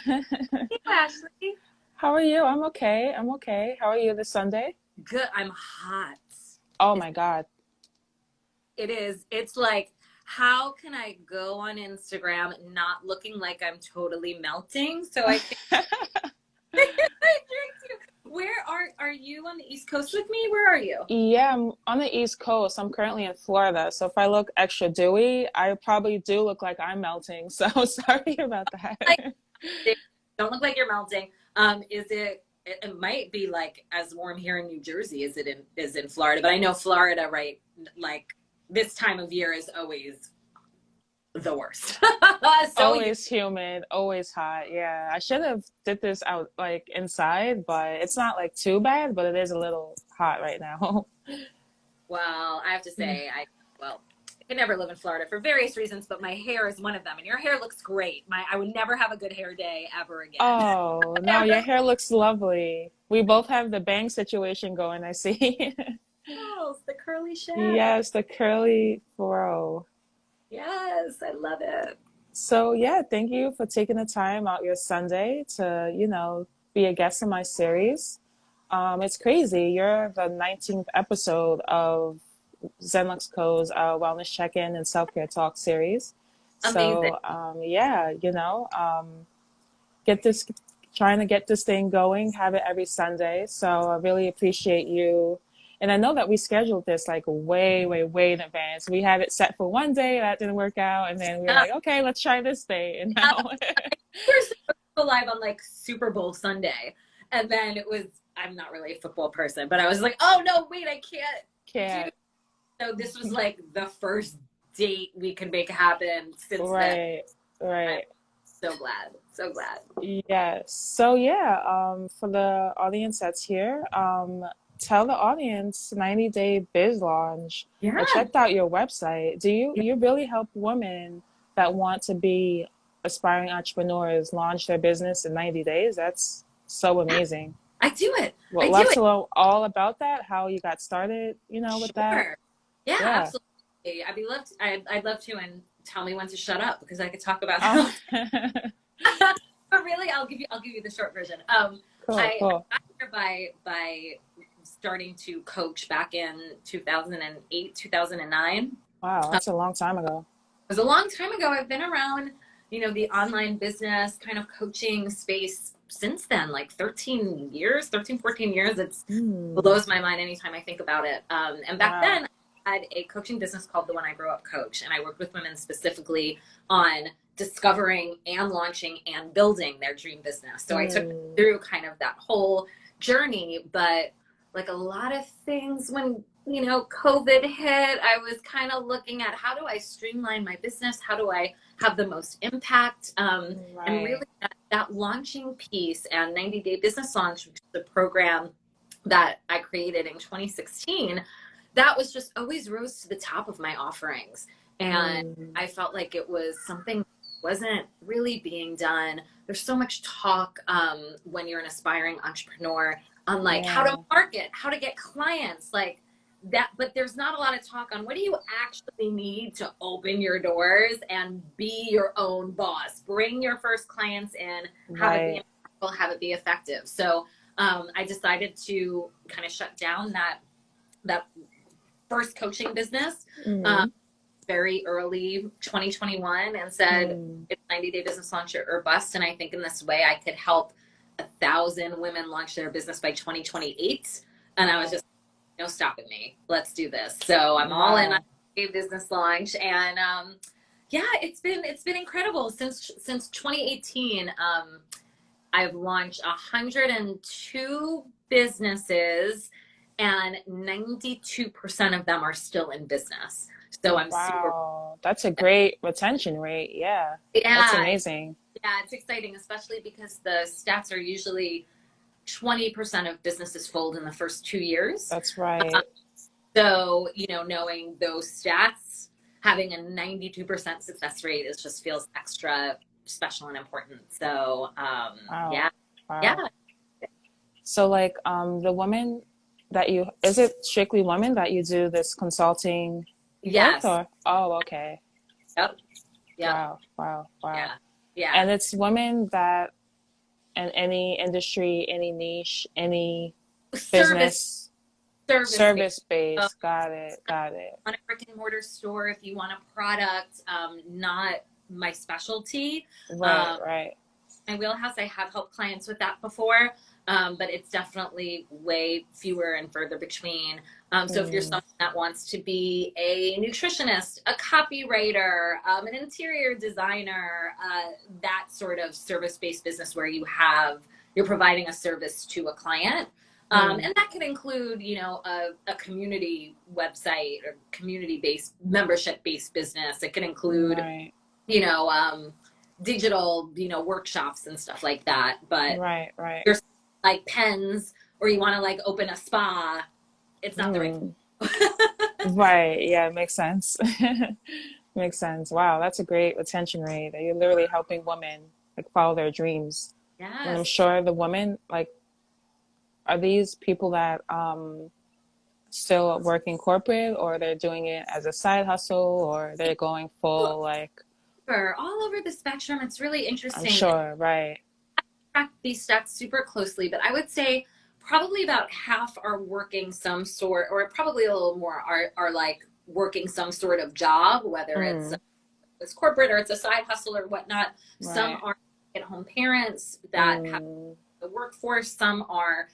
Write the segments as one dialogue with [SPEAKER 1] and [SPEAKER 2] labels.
[SPEAKER 1] Hey, Ashley.
[SPEAKER 2] How are you? I'm okay. I'm okay. How are you this Sunday?
[SPEAKER 1] Good. I'm hot.
[SPEAKER 2] Oh
[SPEAKER 1] It's,
[SPEAKER 2] my God.
[SPEAKER 1] it is. It's like, how can I go on Instagram not looking like I'm totally melting? So I think I drink too. Where are you on the East Coast with me? Where are you?
[SPEAKER 2] Yeah, I'm on the East Coast. I'm currently in Florida. So if I look extra dewy, I probably do look like I'm melting. So sorry about
[SPEAKER 1] Like,
[SPEAKER 2] that.
[SPEAKER 1] don't look like you're melting. Is it? It might be like as warm here in New Jersey as it is in Florida, but I know Florida, right? Like this time of year is always the worst. So
[SPEAKER 2] Always humid, always hot. Yeah, I should have did this out like inside, but it's not like too bad, but it is a little hot right now.
[SPEAKER 1] well, I have to say, well, I can never live in Florida for various reasons, but my hair is one of them. And your hair looks great. I would never have a good hair day ever again.
[SPEAKER 2] Oh, no, your hair looks lovely. We both have the bang situation going, I see.
[SPEAKER 1] Oh, the curly shag.
[SPEAKER 2] Yes, the curly fro.
[SPEAKER 1] Yes, I love it.
[SPEAKER 2] So, yeah, thank you for taking the time out your Sunday to, be a guest in my series. It's crazy. You're the 19th episode of ZenLuxCo's Wellness Check In and Selfcare Talk series.
[SPEAKER 1] Amazing.
[SPEAKER 2] So, yeah, get this, trying to get this thing going, have it every Sunday. So I really appreciate you. And I know that we scheduled this like way, way, way in advance. We had it set for one day, that didn't work out. And then we were
[SPEAKER 1] Yeah,
[SPEAKER 2] like, okay, let's try this day. And
[SPEAKER 1] yeah,
[SPEAKER 2] now,
[SPEAKER 1] we're supposed to go live on like Super Bowl Sunday. And then it was, I'm not really a football person, but I was like, oh no, wait, I can't do.
[SPEAKER 2] can't.
[SPEAKER 1] So this was like the first date we could make happen since then.
[SPEAKER 2] Right, right.
[SPEAKER 1] So glad. So glad.
[SPEAKER 2] Yes. So yeah, for the audience that's here, tell the audience 90 Day Biz Launch. I
[SPEAKER 1] Yeah.
[SPEAKER 2] checked out your website. You really help women that want to be aspiring entrepreneurs launch their business in 90 days? That's so amazing.
[SPEAKER 1] I do it.
[SPEAKER 2] Would
[SPEAKER 1] I do
[SPEAKER 2] love
[SPEAKER 1] it.
[SPEAKER 2] to know all about that, how you got started, with that.
[SPEAKER 1] Sure. Yeah,
[SPEAKER 2] Yeah.
[SPEAKER 1] absolutely. I'd love to, and tell me when to shut up because I could talk about it all.
[SPEAKER 2] Oh,
[SPEAKER 1] But really, I'll give you the short version.
[SPEAKER 2] cool,
[SPEAKER 1] I
[SPEAKER 2] cool.
[SPEAKER 1] got here by starting to coach back in 2008, 2009.
[SPEAKER 2] Wow, that's a long time ago.
[SPEAKER 1] It was a long time ago. I've been around, the online business kind of coaching space since then, like 13 years, 13, 14 years. It's
[SPEAKER 2] Hmm.
[SPEAKER 1] blows my mind anytime I think about it. And back
[SPEAKER 2] Wow.
[SPEAKER 1] then, I had a coaching business called the When I Grow Up Coach, and I worked with women specifically on discovering and launching and building their dream business. So I took them
[SPEAKER 2] Mm.
[SPEAKER 1] through kind of that whole journey, but like a lot of things when COVID hit, I was kind of looking at how do I streamline my business? How do I have the most impact? And
[SPEAKER 2] Right.
[SPEAKER 1] really that launching piece and 90 Day Business Launch, which is the program that I created in 2016, that was just always rose to the top of my offerings. And
[SPEAKER 2] Mm.
[SPEAKER 1] I felt like it was something that wasn't really being done. There's so much talk when you're an aspiring entrepreneur on like how to
[SPEAKER 2] Yeah.
[SPEAKER 1] market, how to get clients, like that. But there's not a lot of talk on what do you actually need to open your doors and be your own boss, bring your first clients in, have it be
[SPEAKER 2] Right.
[SPEAKER 1] impactful, have it be effective. So I decided to kind of shut down that first coaching business
[SPEAKER 2] Mm.
[SPEAKER 1] very early 2021 and said
[SPEAKER 2] Mm.
[SPEAKER 1] it's 90 Day Business Launch or bust. And I think in this way I could help 1,000 women launch their business by 2028. And I was
[SPEAKER 2] Wow.
[SPEAKER 1] just, no stopping me. Let's do this. So I'm all in on
[SPEAKER 2] Wow.
[SPEAKER 1] a business launch. And yeah, it's been incredible since 2018. I've launched 102 businesses and 92% of them are still in business. So I'm super,
[SPEAKER 2] Wow. That's a great retention rate. Yeah. That's
[SPEAKER 1] yeah,
[SPEAKER 2] amazing.
[SPEAKER 1] yeah, it's exciting, especially because the stats are usually 20% of businesses fold in the first 2 years.
[SPEAKER 2] That's right.
[SPEAKER 1] So, knowing those stats, having a 92% success rate is just feels extra special and important. So,
[SPEAKER 2] Wow.
[SPEAKER 1] yeah, yeah,
[SPEAKER 2] Wow. So like the women that you is it strictly women that you do this consulting with
[SPEAKER 1] yes,
[SPEAKER 2] or oh okay.
[SPEAKER 1] yep, yep,
[SPEAKER 2] Wow. Wow. Wow.
[SPEAKER 1] yeah. Yeah.
[SPEAKER 2] And it's women that in any industry, any niche, any
[SPEAKER 1] Service,
[SPEAKER 2] business,
[SPEAKER 1] service based.
[SPEAKER 2] service based. Got it. Got it.
[SPEAKER 1] On a brick and mortar store, if you want a product, not my specialty.
[SPEAKER 2] Right,
[SPEAKER 1] Um,
[SPEAKER 2] right.
[SPEAKER 1] my wheelhouse, I have helped clients with that before, but it's definitely way fewer and further between. So if you're
[SPEAKER 2] Mm,
[SPEAKER 1] someone that wants to be a nutritionist, a copywriter, an interior designer, that sort of service-based business where you're providing a service to a client.
[SPEAKER 2] mm,
[SPEAKER 1] And that can include, a community website or community-based, membership-based business. It can include,
[SPEAKER 2] right,
[SPEAKER 1] you know, digital, workshops and stuff like that. But
[SPEAKER 2] right, right.
[SPEAKER 1] there's like pens, or you want to like open a spa, it's not the right.
[SPEAKER 2] Mm, right. Yeah, it makes sense. Makes sense. Wow, that's a great retention rate. That you're literally helping women like follow their dreams. And I'm
[SPEAKER 1] Yes.
[SPEAKER 2] sure the women like are these people that still working corporate, or they're doing it as a side hustle, or they're going full like
[SPEAKER 1] All over the spectrum. It's really
[SPEAKER 2] I'm
[SPEAKER 1] interesting.
[SPEAKER 2] sure, right.
[SPEAKER 1] Track these stats super closely, but I would say probably about half are working some sort, or probably a little more are like working some sort of job, whether
[SPEAKER 2] Mm,
[SPEAKER 1] it's corporate or it's a side hustle or whatnot. Some
[SPEAKER 2] right.
[SPEAKER 1] are at home parents that have
[SPEAKER 2] Mm,
[SPEAKER 1] the workforce. Some are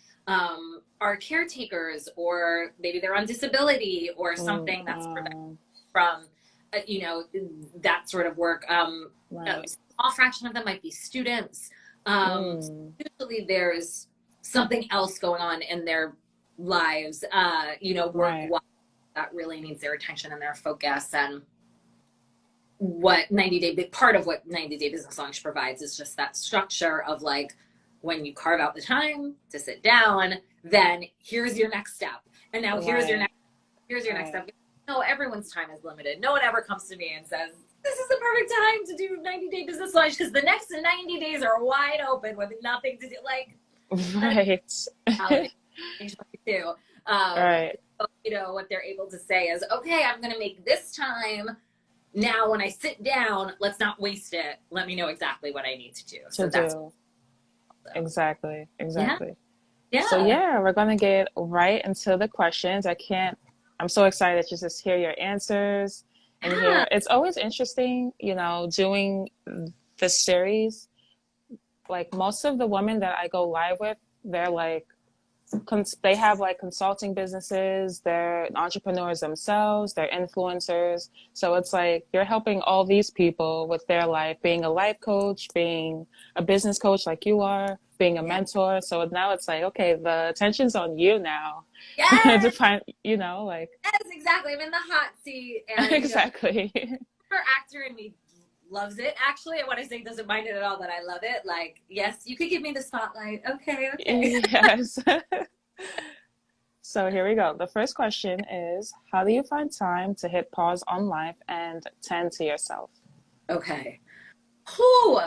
[SPEAKER 1] caretakers, or maybe they're on disability or
[SPEAKER 2] mm,
[SPEAKER 1] something that's prevented from, uh, you know, that sort of work. A
[SPEAKER 2] right.
[SPEAKER 1] small fraction of them might be students.
[SPEAKER 2] Mm,
[SPEAKER 1] Usually there's something else going on in their lives, work
[SPEAKER 2] right.
[SPEAKER 1] that really needs their attention and their focus. And what 90 day part of what 90-day business launch provides is just that structure of like, when you carve out the time to sit down, then here's your next step, and now
[SPEAKER 2] Right.
[SPEAKER 1] here's your next
[SPEAKER 2] Right.
[SPEAKER 1] step. No, everyone's time is limited. No one ever comes to me and says this is the perfect time to do 90-day business launch, because the next 90 days are wide open with nothing to do. Like, that
[SPEAKER 2] Right.
[SPEAKER 1] reality too.
[SPEAKER 2] Right.
[SPEAKER 1] So, what they're able to say is, okay, I'm going to make this time. Now, when I sit down, let's not waste it. Let me know exactly what I need to do.
[SPEAKER 2] To
[SPEAKER 1] So that's
[SPEAKER 2] do.
[SPEAKER 1] so,
[SPEAKER 2] Exactly.
[SPEAKER 1] yeah,
[SPEAKER 2] Exactly. So
[SPEAKER 1] yeah.
[SPEAKER 2] yeah, we're gonna get right into the questions. I'm so excited to just hear your answers and
[SPEAKER 1] Yeah.
[SPEAKER 2] hear. It's always interesting, doing this series. Like most of the women that I go live with, they're like they have like consulting businesses, they're entrepreneurs themselves, they're influencers. So it's like you're helping all these people with their life, being a life coach, being a business coach like you are, being a
[SPEAKER 1] Yeah.
[SPEAKER 2] mentor. So now it's like, okay, the attention's on you now to
[SPEAKER 1] Yes,
[SPEAKER 2] find, like
[SPEAKER 1] yes, exactly. I'm in the hot seat, and
[SPEAKER 2] exactly.
[SPEAKER 1] our actor in me loves it. Actually, I want to say doesn't mind it at all, but I love it. Like, yes, you could give me the spotlight. Okay, okay.
[SPEAKER 2] Yes. So here we go. The first question is, how do you find time to hit pause on life and tend to yourself?
[SPEAKER 1] Okay. Whew.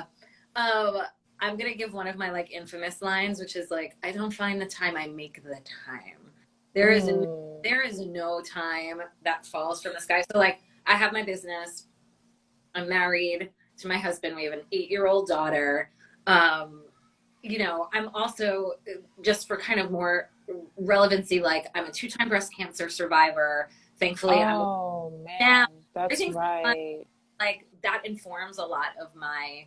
[SPEAKER 1] Um, I'm gonna give one of my like infamous lines, which is like, I don't find the time, I make the time. There is n-
[SPEAKER 2] Mm,
[SPEAKER 1] there is no time that falls from the sky. So like, I have my business. I'm married to my husband. We have an 8-year-old daughter. Um, I'm also, just for kind of more relevancy, like I'm a two-time breast cancer survivor. Thankfully, I'm
[SPEAKER 2] oh
[SPEAKER 1] now.
[SPEAKER 2] man, that's
[SPEAKER 1] Everything's fun.
[SPEAKER 2] right.
[SPEAKER 1] Like that informs a lot of my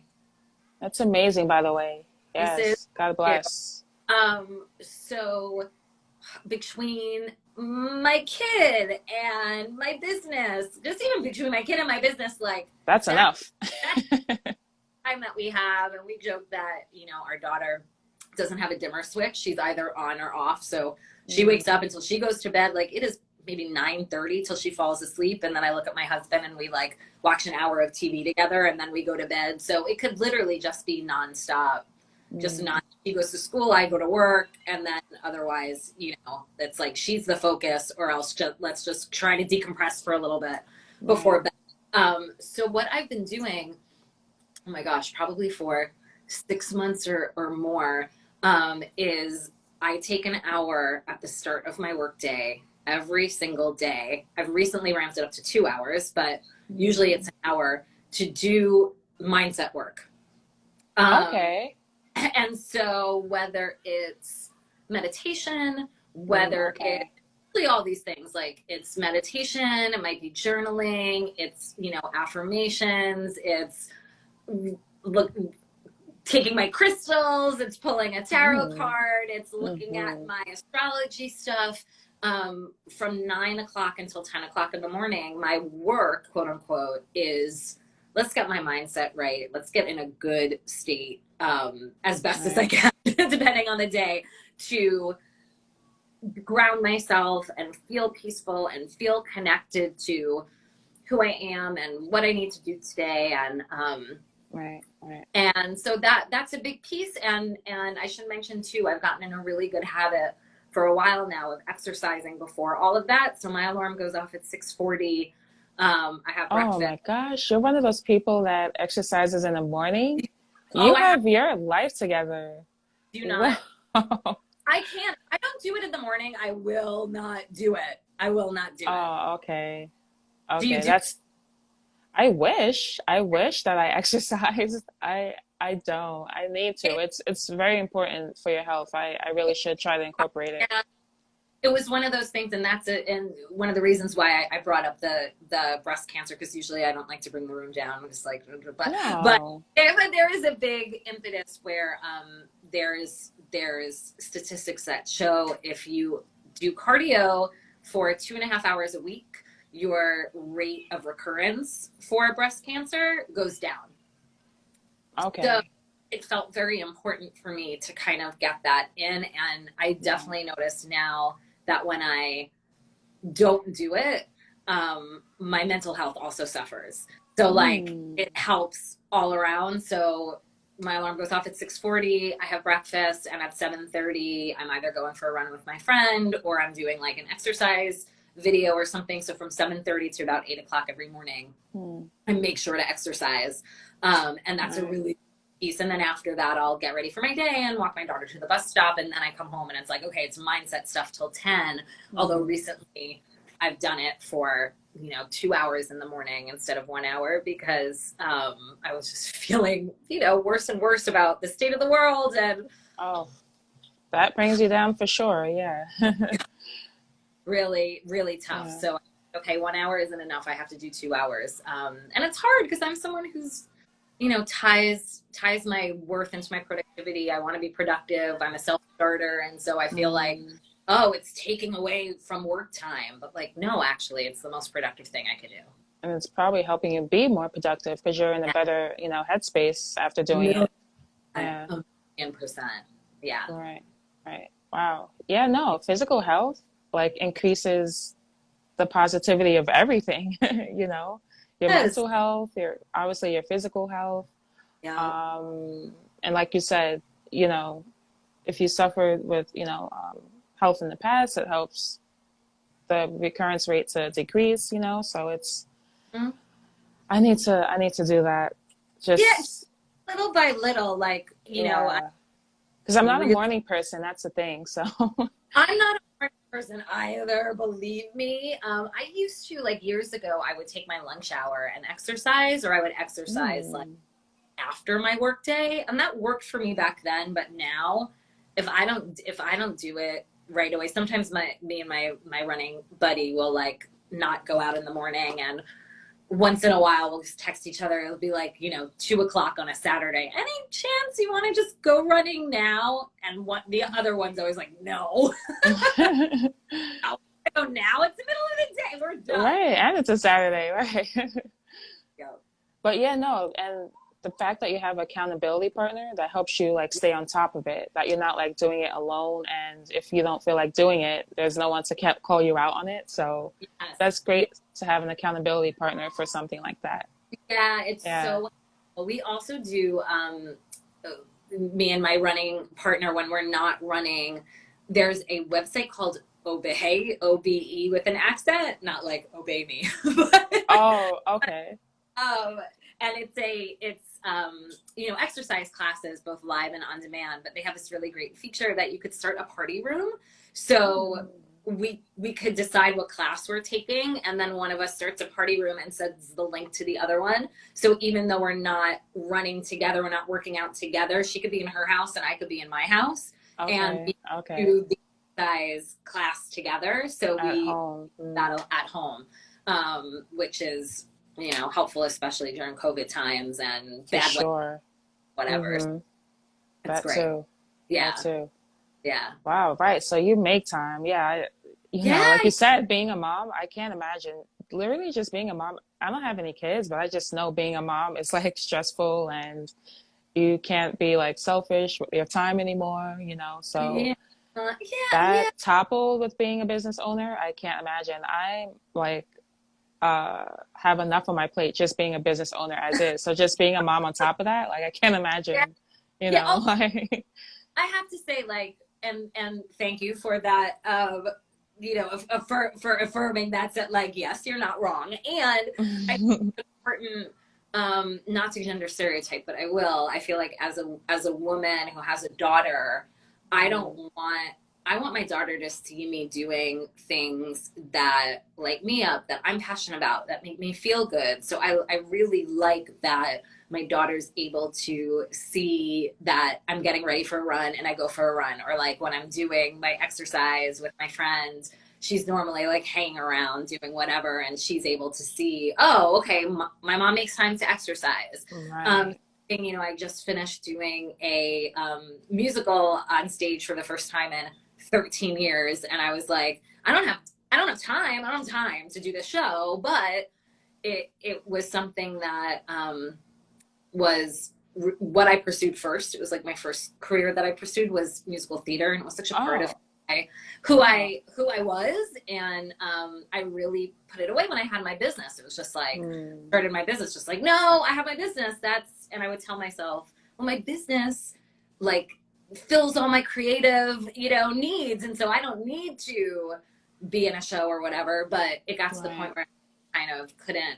[SPEAKER 2] That's amazing, by the way.
[SPEAKER 1] choices.
[SPEAKER 2] Yes, God bless.
[SPEAKER 1] So between my kid and my business, just even between my kid and my business, like
[SPEAKER 2] That's
[SPEAKER 1] that,
[SPEAKER 2] enough.
[SPEAKER 1] that time that we have, and we joke that, our daughter doesn't have a dimmer switch. She's either on or off. So she wakes up
[SPEAKER 2] Mm,
[SPEAKER 1] until she goes to bed. Like it is maybe 9:30 till she falls asleep. And then I look at my husband and we like watch an hour of TV together, and then we go to bed. So it could literally just be nonstop. Just
[SPEAKER 2] mm,
[SPEAKER 1] not, she goes to school, I go to work, and then otherwise, it's like she's the focus, or else let's just try to decompress for a little bit
[SPEAKER 2] right.
[SPEAKER 1] before bed. So what I've been doing, oh my gosh, probably for 6 months or more, is I take an hour at the start of my workday every single day. I've recently ramped it up to 2 hours, but usually
[SPEAKER 2] Mm,
[SPEAKER 1] it's an hour to do mindset work. Um,
[SPEAKER 2] Okay.
[SPEAKER 1] and so whether it's meditation, whether it's
[SPEAKER 2] Okay.
[SPEAKER 1] really all these things, like it's meditation, it might be journaling, it's, you know, affirmations, it's look, taking my crystals, it's pulling a tarot
[SPEAKER 2] Mm.
[SPEAKER 1] card, it's looking at
[SPEAKER 2] Mm-hmm.
[SPEAKER 1] my astrology stuff. From 9 o'clock until 10 o'clock in the morning, my work, quote unquote, is let's get my mindset right. Let's get in a good state, as best as I
[SPEAKER 2] Right.
[SPEAKER 1] can, depending on the day, to ground myself and feel peaceful and feel connected to who I am and what I need to do today.
[SPEAKER 2] Right. Right.
[SPEAKER 1] And so that's a big piece. And I should mention too, I've gotten in a really good habit for a while now of exercising before all of that. So my alarm goes off at 6:40. I have
[SPEAKER 2] Oh
[SPEAKER 1] breakfast.
[SPEAKER 2] my gosh, you're one of those people that exercises in the morning.
[SPEAKER 1] Oh,
[SPEAKER 2] You
[SPEAKER 1] I have
[SPEAKER 2] have your life together.
[SPEAKER 1] do
[SPEAKER 2] Wow.
[SPEAKER 1] not. I can't. I don't do it in the morning. I will not do it. I will not do it.
[SPEAKER 2] Oh, okay.
[SPEAKER 1] Do you
[SPEAKER 2] Okay.
[SPEAKER 1] do?
[SPEAKER 2] That's I wish that I exercised. I don't. I need to.
[SPEAKER 1] It?
[SPEAKER 2] It's very important for your health. I really should try to incorporate it.
[SPEAKER 1] Yeah, it was one of those things, and that's it. And one of the reasons why I brought up the breast cancer, because usually I don't like to bring the room down. I'm just like, but
[SPEAKER 2] No.
[SPEAKER 1] there is a big impetus where there's statistics that show if you do cardio for 2.5 hours a week, your rate of recurrence for breast cancer goes down. So
[SPEAKER 2] Okay.
[SPEAKER 1] it felt very important for me to kind of get that in. And I
[SPEAKER 2] Yeah.
[SPEAKER 1] definitely noticed now that when I don't do it, my mental health also suffers. So like
[SPEAKER 2] Mm.
[SPEAKER 1] it helps all around. So my alarm goes off at 6:40. I have breakfast, and at 7:30, I'm either going for a run with my friend or I'm doing like an exercise video or something. So from 7:30 to about 8 o'clock every morning,
[SPEAKER 2] Mm.
[SPEAKER 1] I make sure to exercise. And that's a
[SPEAKER 2] Right.
[SPEAKER 1] really piece. And then after that, I'll get ready for my day and walk my daughter to the bus stop. And then I come home and it's like, okay, it's mindset stuff till 10. Although
[SPEAKER 2] Mm.
[SPEAKER 1] recently I've done it for, 2 hours in the morning instead of 1 hour because I was just feeling, worse and worse about the state of the world. And
[SPEAKER 2] Oh, that brings you down for sure. Yeah.
[SPEAKER 1] really, really tough.
[SPEAKER 2] Yeah.
[SPEAKER 1] So, okay, 1 hour isn't enough. I have to do 2 hours. And it's hard because I'm someone who's, ties my worth into my productivity. I want to be productive. I'm a self-starter. And so I feel like,
[SPEAKER 2] Mm.
[SPEAKER 1] oh, it's taking away from work time. But like, no, actually, it's the most productive thing I could do.
[SPEAKER 2] And it's probably helping you be more productive because you're in a
[SPEAKER 1] Yeah.
[SPEAKER 2] better, headspace after doing
[SPEAKER 1] Million,
[SPEAKER 2] it. Yeah.
[SPEAKER 1] a million percent. Yeah.
[SPEAKER 2] Right. Right. Wow. Yeah, no, physical health like increases the positivity of everything, you know, your
[SPEAKER 1] Yes.
[SPEAKER 2] mental health, your obviously your physical health.
[SPEAKER 1] Yeah.
[SPEAKER 2] Um, and like you said, you know, if you suffered with, health in the past, it helps the recurrence rate to decrease, so it's
[SPEAKER 1] Mhm.
[SPEAKER 2] I need to do that.
[SPEAKER 1] Yeah.
[SPEAKER 2] Just
[SPEAKER 1] Little by little, like, I
[SPEAKER 2] yeah. Because I'm not a
[SPEAKER 1] really,
[SPEAKER 2] morning person, that's the thing. So
[SPEAKER 1] I'm not a morning person either, believe me. I used to, like, years ago, I would take my lunch hour and exercise, or I would exercise like
[SPEAKER 2] mm,
[SPEAKER 1] after my work day, and that worked for me back then. But now, if I don't do it right away, sometimes me and my running buddy will like not go out in the morning, and once in a while we'll just text each other. It'll be like 2 o'clock on a Saturday. Any chance you want to just go running now? And what the other one's always like, no. Go now. It's the middle of the day. We're done.
[SPEAKER 2] right, and it's a Saturday, right?
[SPEAKER 1] Go.
[SPEAKER 2] But yeah, no, and the fact that you have an accountability partner that helps you like stay on top of it, that you're not like doing it alone, and if you don't feel like doing it, there's no one to call you out on it. So
[SPEAKER 1] Yes.
[SPEAKER 2] that's
[SPEAKER 1] Yeah.
[SPEAKER 2] great to have an accountability partner for something like that.
[SPEAKER 1] Yeah, it's
[SPEAKER 2] Yeah.
[SPEAKER 1] so. We also do. Me and my running partner, when we're not running, there's a website called Obey, OBE with an accent, not like obey me, but
[SPEAKER 2] Oh, okay.
[SPEAKER 1] um, and it's exercise classes both live and on demand. But they have this really great feature that you could start a party room. So
[SPEAKER 2] Mm.
[SPEAKER 1] we could decide what class we're taking, and then one of us starts a party room and sends the link to the other one. So even though we're not running together, we're not working out together, she could be in her house and I could be in my house, and
[SPEAKER 2] Okay.
[SPEAKER 1] we
[SPEAKER 2] Okay.
[SPEAKER 1] do the exercise class together. So
[SPEAKER 2] At
[SPEAKER 1] we
[SPEAKER 2] home.
[SPEAKER 1] that at home, which is, helpful, especially during COVID times and
[SPEAKER 2] For
[SPEAKER 1] bad weather,
[SPEAKER 2] sure.
[SPEAKER 1] whatever.
[SPEAKER 2] Mm-hmm.
[SPEAKER 1] It's
[SPEAKER 2] That
[SPEAKER 1] great.
[SPEAKER 2] too. That
[SPEAKER 1] Yeah.
[SPEAKER 2] too.
[SPEAKER 1] Yeah.
[SPEAKER 2] Wow. Right. So you make time. Yeah.
[SPEAKER 1] Yeah.
[SPEAKER 2] Like you said, being a mom, I can't imagine literally just being a mom. I don't have any kids, but I just know being a mom is like stressful, and you can't be like selfish with your time anymore, So
[SPEAKER 1] Yeah. Yeah. Yeah.
[SPEAKER 2] that toppled with being a business owner, I can't imagine. I like have enough on my plate just being a business owner as is. So just being a mom on top of that, like I can't
[SPEAKER 1] Yeah.
[SPEAKER 2] imagine,
[SPEAKER 1] Yeah. Oh,
[SPEAKER 2] like
[SPEAKER 1] I have to say, like, and thank you for that. For affirming that's it. Like, yes, you're not wrong, and I think it's important, not to gender stereotype, but I will. I feel like as a woman who has a daughter, I don't
[SPEAKER 2] Mm,
[SPEAKER 1] want. I want my daughter to see me doing things that light me up, that I'm passionate about, that make me feel good. So I really like that my daughter's able to see that I'm getting ready for a run and I go for a run, or like when I'm doing my exercise with my friends, she's normally like hanging around doing whatever, and she's able to see, oh, okay, my mom makes time to exercise. um
[SPEAKER 2] right.
[SPEAKER 1] I just finished doing a musical on stage for the first time in 13 years, and I was like, I don't have time to do the show, but it was something that was what I pursued first. It was like my first career that I pursued was musical theater, and it was such a part of
[SPEAKER 2] Oh,
[SPEAKER 1] who
[SPEAKER 2] wow.
[SPEAKER 1] I was, and I really put it away when I had my business. It was just like,
[SPEAKER 2] Mm,
[SPEAKER 1] started my business, just like, no, I have my business. And I would tell myself, well, my business like fills all my creative, needs, and so I don't need to be in a show or whatever. But it got to the
[SPEAKER 2] right.
[SPEAKER 1] point where I kind of couldn't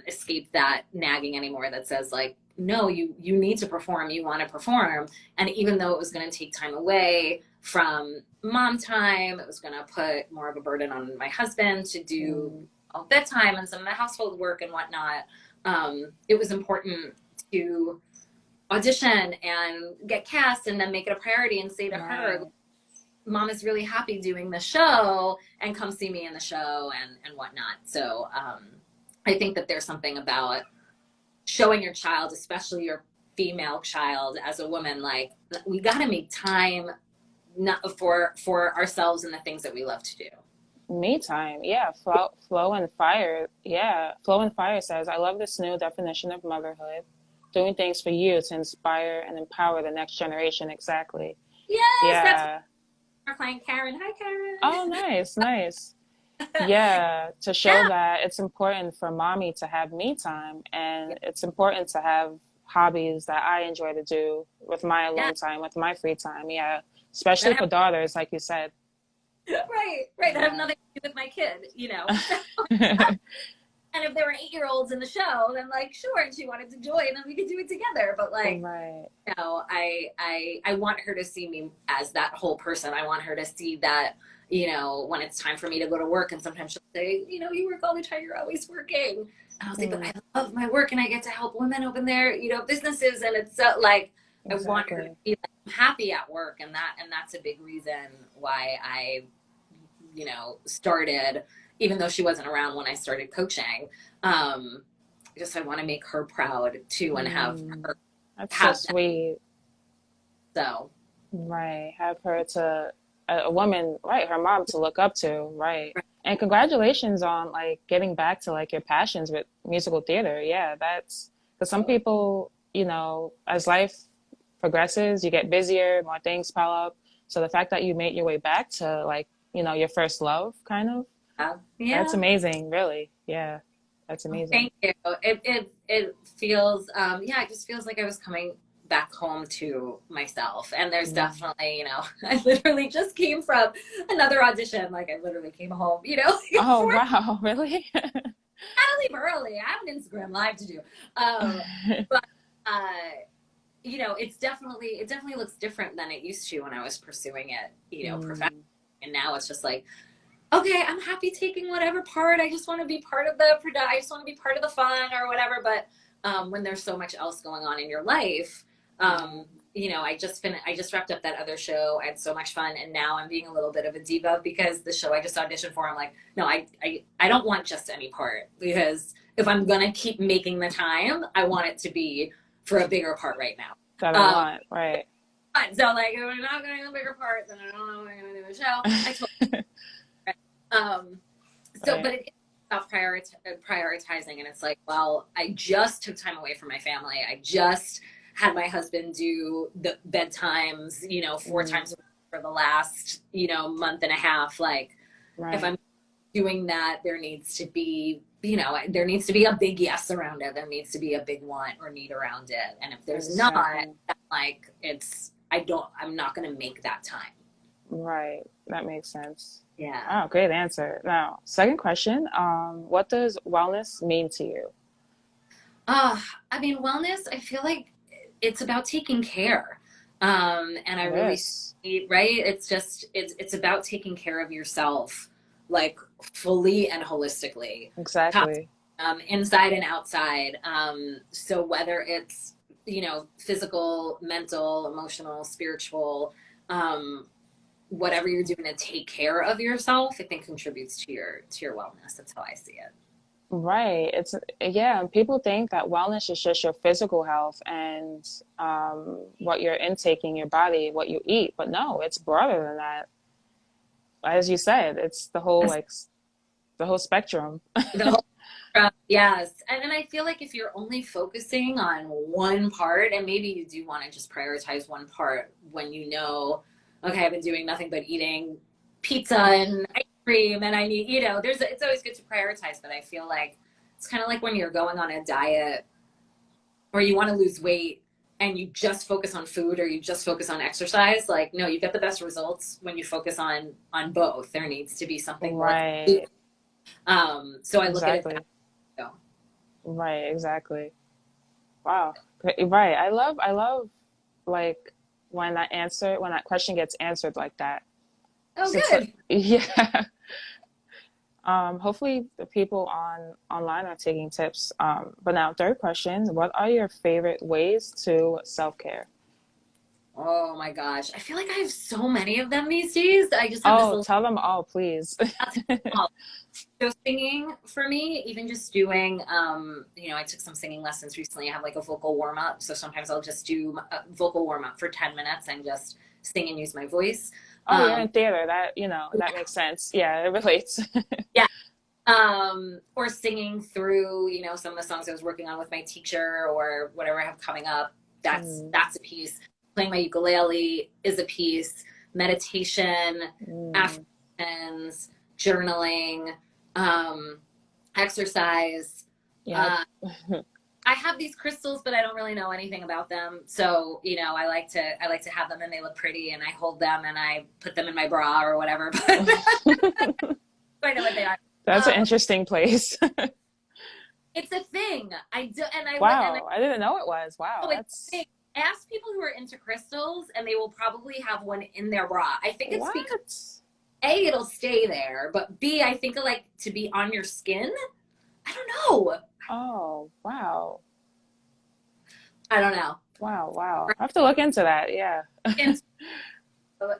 [SPEAKER 1] escape that nagging anymore, that says like, no, you need to perform, you want to perform. And even though it was going to take time away from mom time, it was going to put more of a burden on my husband to do
[SPEAKER 2] Mm,
[SPEAKER 1] all bedtime and some of the household work and whatnot. It was important to audition and get cast and then make it a priority and say to her,
[SPEAKER 2] right.
[SPEAKER 1] mom is really happy doing the show, and come see me in the show and whatnot. So I think that there's something about showing your child, especially your female child, as a woman, like, we got to make time not for ourselves and the things that we love to do.
[SPEAKER 2] Me time. Yeah. Flow and Fire. Yeah. Flow and Fire says, I love this new definition of motherhood. Doing things for you to inspire and empower the next generation. Exactly.
[SPEAKER 1] Yes, that's
[SPEAKER 2] Yeah.
[SPEAKER 1] our client Karen. Hi,
[SPEAKER 2] Oh,
[SPEAKER 1] Karen.
[SPEAKER 2] nice. Nice. Yeah. To show
[SPEAKER 1] Yeah,
[SPEAKER 2] that it's important for mommy to have me time, and it's important to have hobbies that I enjoy to do with my
[SPEAKER 1] yeah.
[SPEAKER 2] alone time, with my free time. Yeah. Especially
[SPEAKER 1] That
[SPEAKER 2] for
[SPEAKER 1] have
[SPEAKER 2] daughters, like you said.
[SPEAKER 1] right. That have
[SPEAKER 2] Yeah.
[SPEAKER 1] nothing to do with my kid. So, and if there were 8-year-olds in the show, then like, sure, and she wanted to join, then we could do it together. But like,
[SPEAKER 2] Right.
[SPEAKER 1] I want her to see me as that whole person. I want her to see that, when it's time for me to go to work, and sometimes she'll say, you work all the time, you're always working. And I was like, but
[SPEAKER 2] Mm,
[SPEAKER 1] I love my work, and I get to help women open their, businesses. And it's so like, I want her to
[SPEAKER 2] exactly.
[SPEAKER 1] be like, I'm happy at work. And that's a big reason why I, started, even though she wasn't around when I started coaching. Just, I want to make her proud too, and have
[SPEAKER 2] Mm,
[SPEAKER 1] her
[SPEAKER 2] that's so
[SPEAKER 1] have that.
[SPEAKER 2] sweet.
[SPEAKER 1] So
[SPEAKER 2] Right. Have her to a woman, right, her mom to look up to, right.
[SPEAKER 1] right.
[SPEAKER 2] And congratulations on like getting back to like your passions with musical theater. Yeah, that's because some
[SPEAKER 1] Oh,
[SPEAKER 2] people, as life progresses, you get busier, more things pile up. So the fact that you made your way back to like, your first love kind of, that's
[SPEAKER 1] yeah.
[SPEAKER 2] amazing, really. Yeah. That's
[SPEAKER 1] Oh,
[SPEAKER 2] amazing.
[SPEAKER 1] thank you. It feels, it just feels like I was coming back home to myself. And there's
[SPEAKER 2] Mm.
[SPEAKER 1] definitely, I literally just came from another audition. Like, I literally came home,
[SPEAKER 2] Oh,
[SPEAKER 1] before I
[SPEAKER 2] wow, really?
[SPEAKER 1] leave early. I have an Instagram live to do. Um, but it definitely looks different than it used to when I was pursuing it, professionally.
[SPEAKER 2] Mm.
[SPEAKER 1] And now it's just like, okay, I'm happy taking whatever part. I just want to be part of the product. I just want to be part of the fun or whatever. But when there's so much else going on in your life, you know, I just wrapped up that other show. I had so much fun, and now I'm being a little bit of a diva because the show I just auditioned for, I'm like, no, I don't want just any part, because if I'm gonna keep making the time, I want it to be for a bigger part right now.
[SPEAKER 2] That I want, right?
[SPEAKER 1] So like, if we're not gonna do a bigger part, then I don't know when I'm gonna do the show. I told so,
[SPEAKER 2] Right.
[SPEAKER 1] but it is about prioritizing, and it's like, well, I just took time away from my family. I just had my husband do the bedtimes, you know, 4 times a week for the last, you know, month and a half. Like, if
[SPEAKER 2] Right.
[SPEAKER 1] I'm doing that, there needs to be, you know, there needs to be a big yes around it. There needs to be a big want or need around it. And if there's not,
[SPEAKER 2] Exactly.
[SPEAKER 1] then like, I'm not going to make that time.
[SPEAKER 2] Right. That makes sense.
[SPEAKER 1] Yeah.
[SPEAKER 2] Oh, great answer. Now, second question. What does wellness mean to you?
[SPEAKER 1] I mean, wellness, I feel like it's about taking care. And I
[SPEAKER 2] It
[SPEAKER 1] really
[SPEAKER 2] is.
[SPEAKER 1] see, right? It's just, it's about taking care of yourself, like fully and holistically, top,
[SPEAKER 2] Exactly.
[SPEAKER 1] inside and outside. So whether it's, you know, physical, mental, emotional, spiritual, um, whatever you're doing to take care of yourself, I think contributes to your wellness. That's how I see it.
[SPEAKER 2] Right. It's, yeah, people think that wellness is just your physical health and what you're intaking your body, what you eat. But no, it's broader than that. As you said, it's the whole the whole spectrum.
[SPEAKER 1] The whole yes. And then I feel like if you're only focusing on one part, and maybe you do want to just prioritize one part when you know, okay, I've been doing nothing but eating pizza and ice cream, and I need, you know, it's always good to prioritize, but I feel like it's kind of like when you're going on a diet or you want to lose weight and you just focus on food or you just focus on exercise. Like, no, you get the best results when you focus on both. There needs to be something more.
[SPEAKER 2] Right.
[SPEAKER 1] So I look at it that
[SPEAKER 2] Exactly.
[SPEAKER 1] way.
[SPEAKER 2] Right. Exactly. Wow. Right. I love like when that question gets answered like that.
[SPEAKER 1] Oh,
[SPEAKER 2] So it's like,
[SPEAKER 1] good.
[SPEAKER 2] yeah. Hopefully the people online are taking tips. But now, third question, what are your favorite ways to self-care?
[SPEAKER 1] Oh my gosh. I feel like I have so many of them these days. I just have this
[SPEAKER 2] Oh,
[SPEAKER 1] little
[SPEAKER 2] tell them all, please.
[SPEAKER 1] so singing for me, even just doing, you know, I took some singing lessons recently. I have like a vocal warm up. So sometimes I'll just do a vocal warm up for 10 minutes and just sing and use my voice.
[SPEAKER 2] Oh, you're in theater. That, that makes sense. Yeah, it relates.
[SPEAKER 1] Yeah. Or singing through, you know, some of the songs I was working on with my teacher or whatever I have coming up.
[SPEAKER 2] Mm,
[SPEAKER 1] That's a piece. Playing my ukulele is a piece. Meditation,
[SPEAKER 2] mm,
[SPEAKER 1] affirmations, journaling, exercise.
[SPEAKER 2] yep.
[SPEAKER 1] Uh, I have these crystals, but I don't really know anything about them. So, you know, I like to have them and they look pretty and I hold them and I put them in my bra or whatever. But I know what they are.
[SPEAKER 2] That's an
[SPEAKER 1] Um,
[SPEAKER 2] interesting place.
[SPEAKER 1] it's a thing. I do, and I
[SPEAKER 2] Wow, I didn't know it was. Wow,
[SPEAKER 1] know it's a
[SPEAKER 2] that's
[SPEAKER 1] thing. Ask people who are into crystals, and they will probably have one in their bra. I think it's because
[SPEAKER 2] what?
[SPEAKER 1] A, it'll stay there, but B, I think like to be on your skin. I don't know.
[SPEAKER 2] Oh, wow.
[SPEAKER 1] I don't know.
[SPEAKER 2] Wow, wow. I have to look into that. Yeah.
[SPEAKER 1] And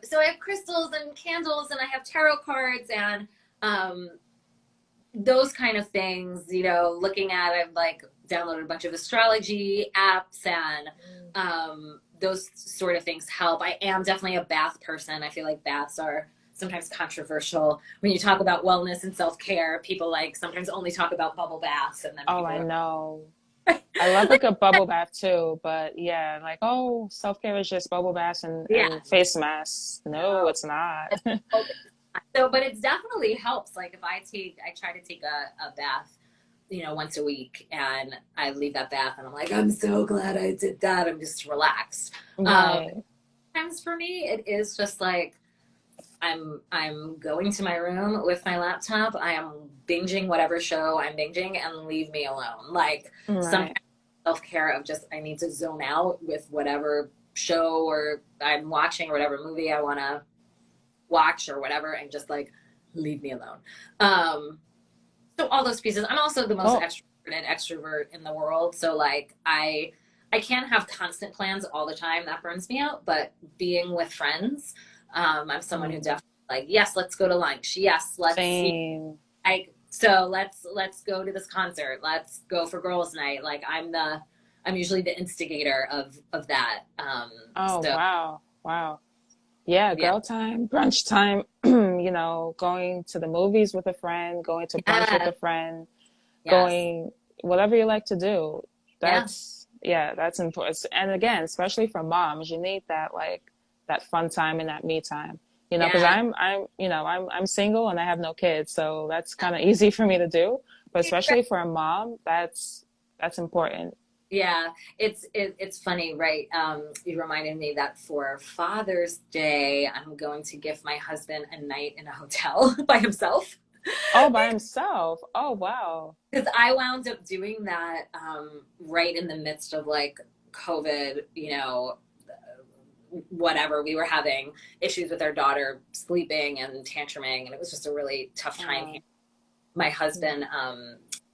[SPEAKER 1] so I have crystals and candles, and I have tarot cards and um, those kind of things. You know, looking at I've like downloaded a bunch of astrology apps and those sort of things help. I am definitely a bath person. I feel like baths are sometimes controversial when you talk about wellness and self-care. People like sometimes only talk about bubble baths, and then
[SPEAKER 2] Oh,
[SPEAKER 1] people
[SPEAKER 2] I
[SPEAKER 1] are
[SPEAKER 2] know. I love a good bubble bath too, but yeah, like, oh, self-care is just bubble baths
[SPEAKER 1] yeah.
[SPEAKER 2] and face masks. No,
[SPEAKER 1] No.
[SPEAKER 2] it's not.
[SPEAKER 1] So, but it definitely helps. Like if I try to take a bath, you know, once a week, and I leave that bath, and I'm like, I'm so glad I did that. I'm just relaxed. Um,
[SPEAKER 2] Right.
[SPEAKER 1] Sometimes for me, it is just like I'm going to my room with my laptop. I am binging whatever show I'm binging, and leave me alone. Like sometimes
[SPEAKER 2] Right.
[SPEAKER 1] self care of just I need to zone out with whatever show or I'm watching or whatever movie I want to watch or whatever and just like leave me alone. So all those pieces. I'm also the most
[SPEAKER 2] Oh,
[SPEAKER 1] extroverted extrovert in the world. So like I can't have constant plans all the time. That burns me out. But being with friends, I'm someone who
[SPEAKER 2] mm,
[SPEAKER 1] definitely like, yes, let's go to lunch. Yes, let's see.
[SPEAKER 2] same.
[SPEAKER 1] So let's go to this concert. Let's go for girls' night. Like I'm usually the instigator of that.
[SPEAKER 2] Oh,
[SPEAKER 1] So
[SPEAKER 2] wow. Wow. Yeah,
[SPEAKER 1] yeah,
[SPEAKER 2] girl time, brunch time, you know, going to the movies with a friend, going to brunch with
[SPEAKER 1] yes,
[SPEAKER 2] a friend,
[SPEAKER 1] yes,
[SPEAKER 2] going whatever you like to do.
[SPEAKER 1] yeah,
[SPEAKER 2] Yeah, that's important. And again, especially for moms, you need that like that fun time and that me time. You know, because
[SPEAKER 1] yeah.
[SPEAKER 2] I'm single and I have no kids, so that's kind of easy for me to do. But especially for a mom, that's important.
[SPEAKER 1] Yeah, it's funny, right? You reminded me that for Father's Day, I'm going to gift my husband a night in a hotel by himself.
[SPEAKER 2] Oh, by himself. Oh, wow.
[SPEAKER 1] Because I wound up doing that right in the midst of like COVID, whatever. We were having issues with our daughter sleeping and tantruming, and it was just a really tough time.
[SPEAKER 2] Oh,
[SPEAKER 1] My
[SPEAKER 2] yeah.
[SPEAKER 1] husband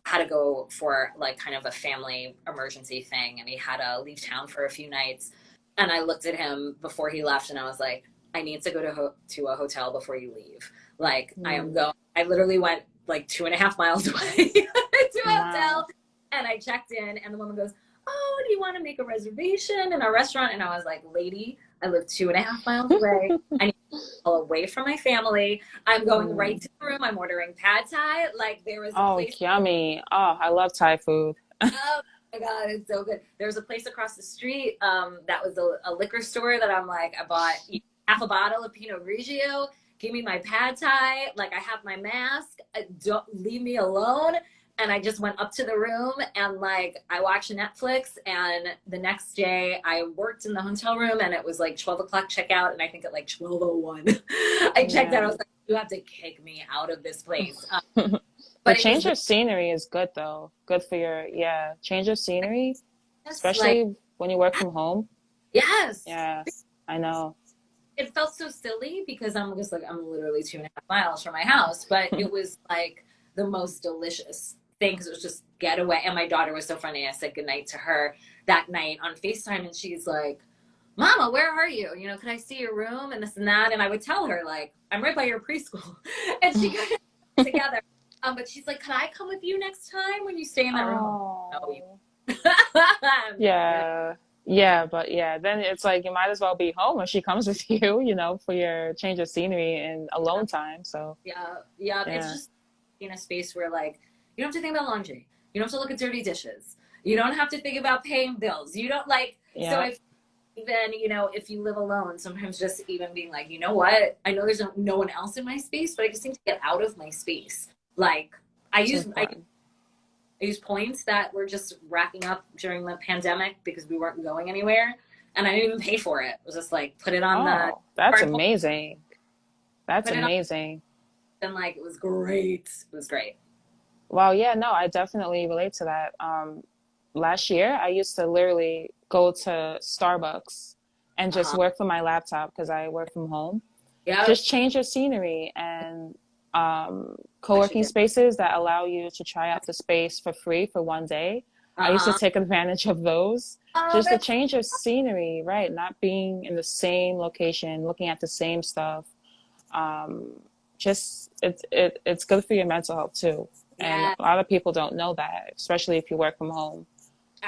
[SPEAKER 1] had to go for like kind of a family emergency thing, and he had to leave town for a few nights. And I looked at him before he left, and I was like, I need to go to a hotel before you leave. Like I am
[SPEAKER 2] Hmm.
[SPEAKER 1] going. I literally went like 2.5 miles away to a hotel,
[SPEAKER 2] Wow.
[SPEAKER 1] and I checked in, and the woman goes, "Oh, do you want to make a reservation in a restaurant?" And I was like, "Lady, I live 2.5 miles away. I need away from my family. I'm going right
[SPEAKER 2] Hmm.
[SPEAKER 1] to the room. I'm ordering pad thai. Like there was a
[SPEAKER 2] Oh,
[SPEAKER 1] place.
[SPEAKER 2] yummy. Oh, I love Thai food.
[SPEAKER 1] Oh my god, it's so good. There was a place across the street. That was a liquor store that I'm like, I bought half a bottle of Pinot Grigio. Give me my pad thai. Like I have my mask. Don't leave me alone. And I just went up to the room and like I watched Netflix. And the next day I worked in the hotel room and it was like 12 o'clock checkout. And I think at like 12:01, I checked out. I
[SPEAKER 2] Yeah.
[SPEAKER 1] was like, you have to kick me out of this place.
[SPEAKER 2] But
[SPEAKER 1] But it was
[SPEAKER 2] change of scenery is good though. Good for your, yeah, change of scenery,
[SPEAKER 1] just like,
[SPEAKER 2] especially when you work from home.
[SPEAKER 1] yes.
[SPEAKER 2] Yeah, I know.
[SPEAKER 1] It felt so silly because I'm just like I'm literally 2.5 miles from my house, but it was like the most delicious thing because it was just getaway. And my daughter was so funny. I said goodnight to her that night on FaceTime, and she's like, "Mama, where are you? Can I see your room and this and that?" And I would tell her like, "I'm right by your preschool," and she kind of together. But she's like, "Can I come with you next time when you stay in that room?" I'm like, no,
[SPEAKER 2] Oh,
[SPEAKER 1] you. I'm not gonna.
[SPEAKER 2] yeah. Yeah, but yeah, then it's like you might as well be home if she comes with you, for your change of scenery and alone time. So,
[SPEAKER 1] Yeah, yeah. It's
[SPEAKER 2] yeah.
[SPEAKER 1] just in a space where like you don't have to think about laundry. You don't have to look at dirty dishes. You don't have to think about paying bills. You don't like so
[SPEAKER 2] Yeah,
[SPEAKER 1] if even, if you live alone, sometimes just even being like, you know what? I know there's no one else in my space, but I just need to get out of my space. Like I
[SPEAKER 2] it's
[SPEAKER 1] use I
[SPEAKER 2] important.
[SPEAKER 1] use points that were just racking up during the pandemic because we weren't going anywhere. And I didn't even pay for it. It was just like put it on the
[SPEAKER 2] Oh, that's
[SPEAKER 1] card,
[SPEAKER 2] amazing. That's
[SPEAKER 1] put it on,
[SPEAKER 2] amazing.
[SPEAKER 1] and like it was great. It was great.
[SPEAKER 2] Well, yeah, no, I definitely relate to that. Last year, I used to literally go to Starbucks and just
[SPEAKER 1] Uh-huh.
[SPEAKER 2] work from my laptop because I work from home.
[SPEAKER 1] Yep.
[SPEAKER 2] Just change your scenery and
[SPEAKER 1] I should
[SPEAKER 2] co-working
[SPEAKER 1] do.
[SPEAKER 2] spaces that allow you to try out the space for free for one day. I used to
[SPEAKER 1] Uh-huh.
[SPEAKER 2] take advantage of those
[SPEAKER 1] Oh,
[SPEAKER 2] just to
[SPEAKER 1] that's
[SPEAKER 2] change your scenery, right? Not being in the same location, looking at the same stuff. Um, just it's good for your mental health too. And
[SPEAKER 1] yeah,
[SPEAKER 2] a lot of people don't know that, especially if you work from home.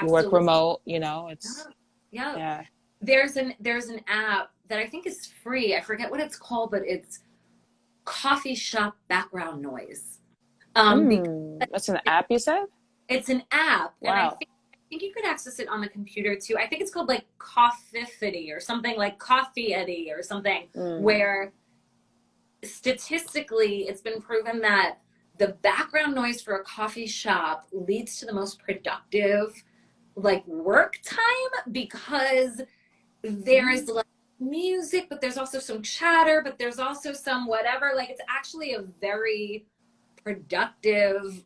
[SPEAKER 2] You work
[SPEAKER 1] absolutely.
[SPEAKER 2] remote,
[SPEAKER 1] Yeah.
[SPEAKER 2] it's
[SPEAKER 1] Yeah.
[SPEAKER 2] yeah.
[SPEAKER 1] There's an app that I think is free. I forget what it's called, but it's coffee shop background noise. Because
[SPEAKER 2] That's an app you said?
[SPEAKER 1] it's an app, and I
[SPEAKER 2] Wow.
[SPEAKER 1] think you could access it on the computer too. I think it's called like Coffeefity or something like Coffee Eddy or something,
[SPEAKER 2] Mm,
[SPEAKER 1] where statistically it's been proven that the background noise for a coffee shop leads to the most productive like work time because there's
[SPEAKER 2] mm,
[SPEAKER 1] like music, but there's also some chatter, but there's also some whatever. Like it's actually a very productive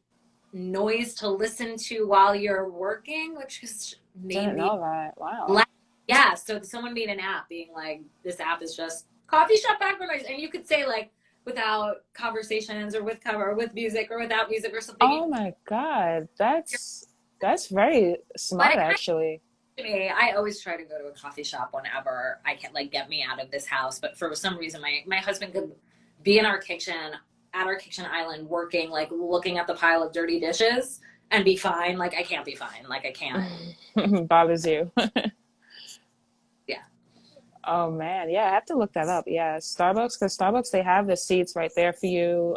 [SPEAKER 1] noise to listen to while you're working, which just made
[SPEAKER 2] didn't
[SPEAKER 1] me
[SPEAKER 2] know that.
[SPEAKER 1] laugh.
[SPEAKER 2] Wow.
[SPEAKER 1] Yeah, so someone made an app being like, this app is just coffee shop background noise. And you could say like without conversations or with cover or with music or without music or something.
[SPEAKER 2] Oh my God, that's very
[SPEAKER 1] But
[SPEAKER 2] smart
[SPEAKER 1] it kind
[SPEAKER 2] actually.
[SPEAKER 1] of me, I always try to go to a coffee shop whenever I can like get me out of this house. But for some reason my husband could be in our kitchen at our kitchen island working, like looking at the pile of dirty dishes and be fine. Like I can't be fine. Like I can't.
[SPEAKER 2] Bothers you.
[SPEAKER 1] Yeah.
[SPEAKER 2] Oh man, yeah, I have to look that up. Yeah, Starbucks, because Starbucks they have the seats right there for you.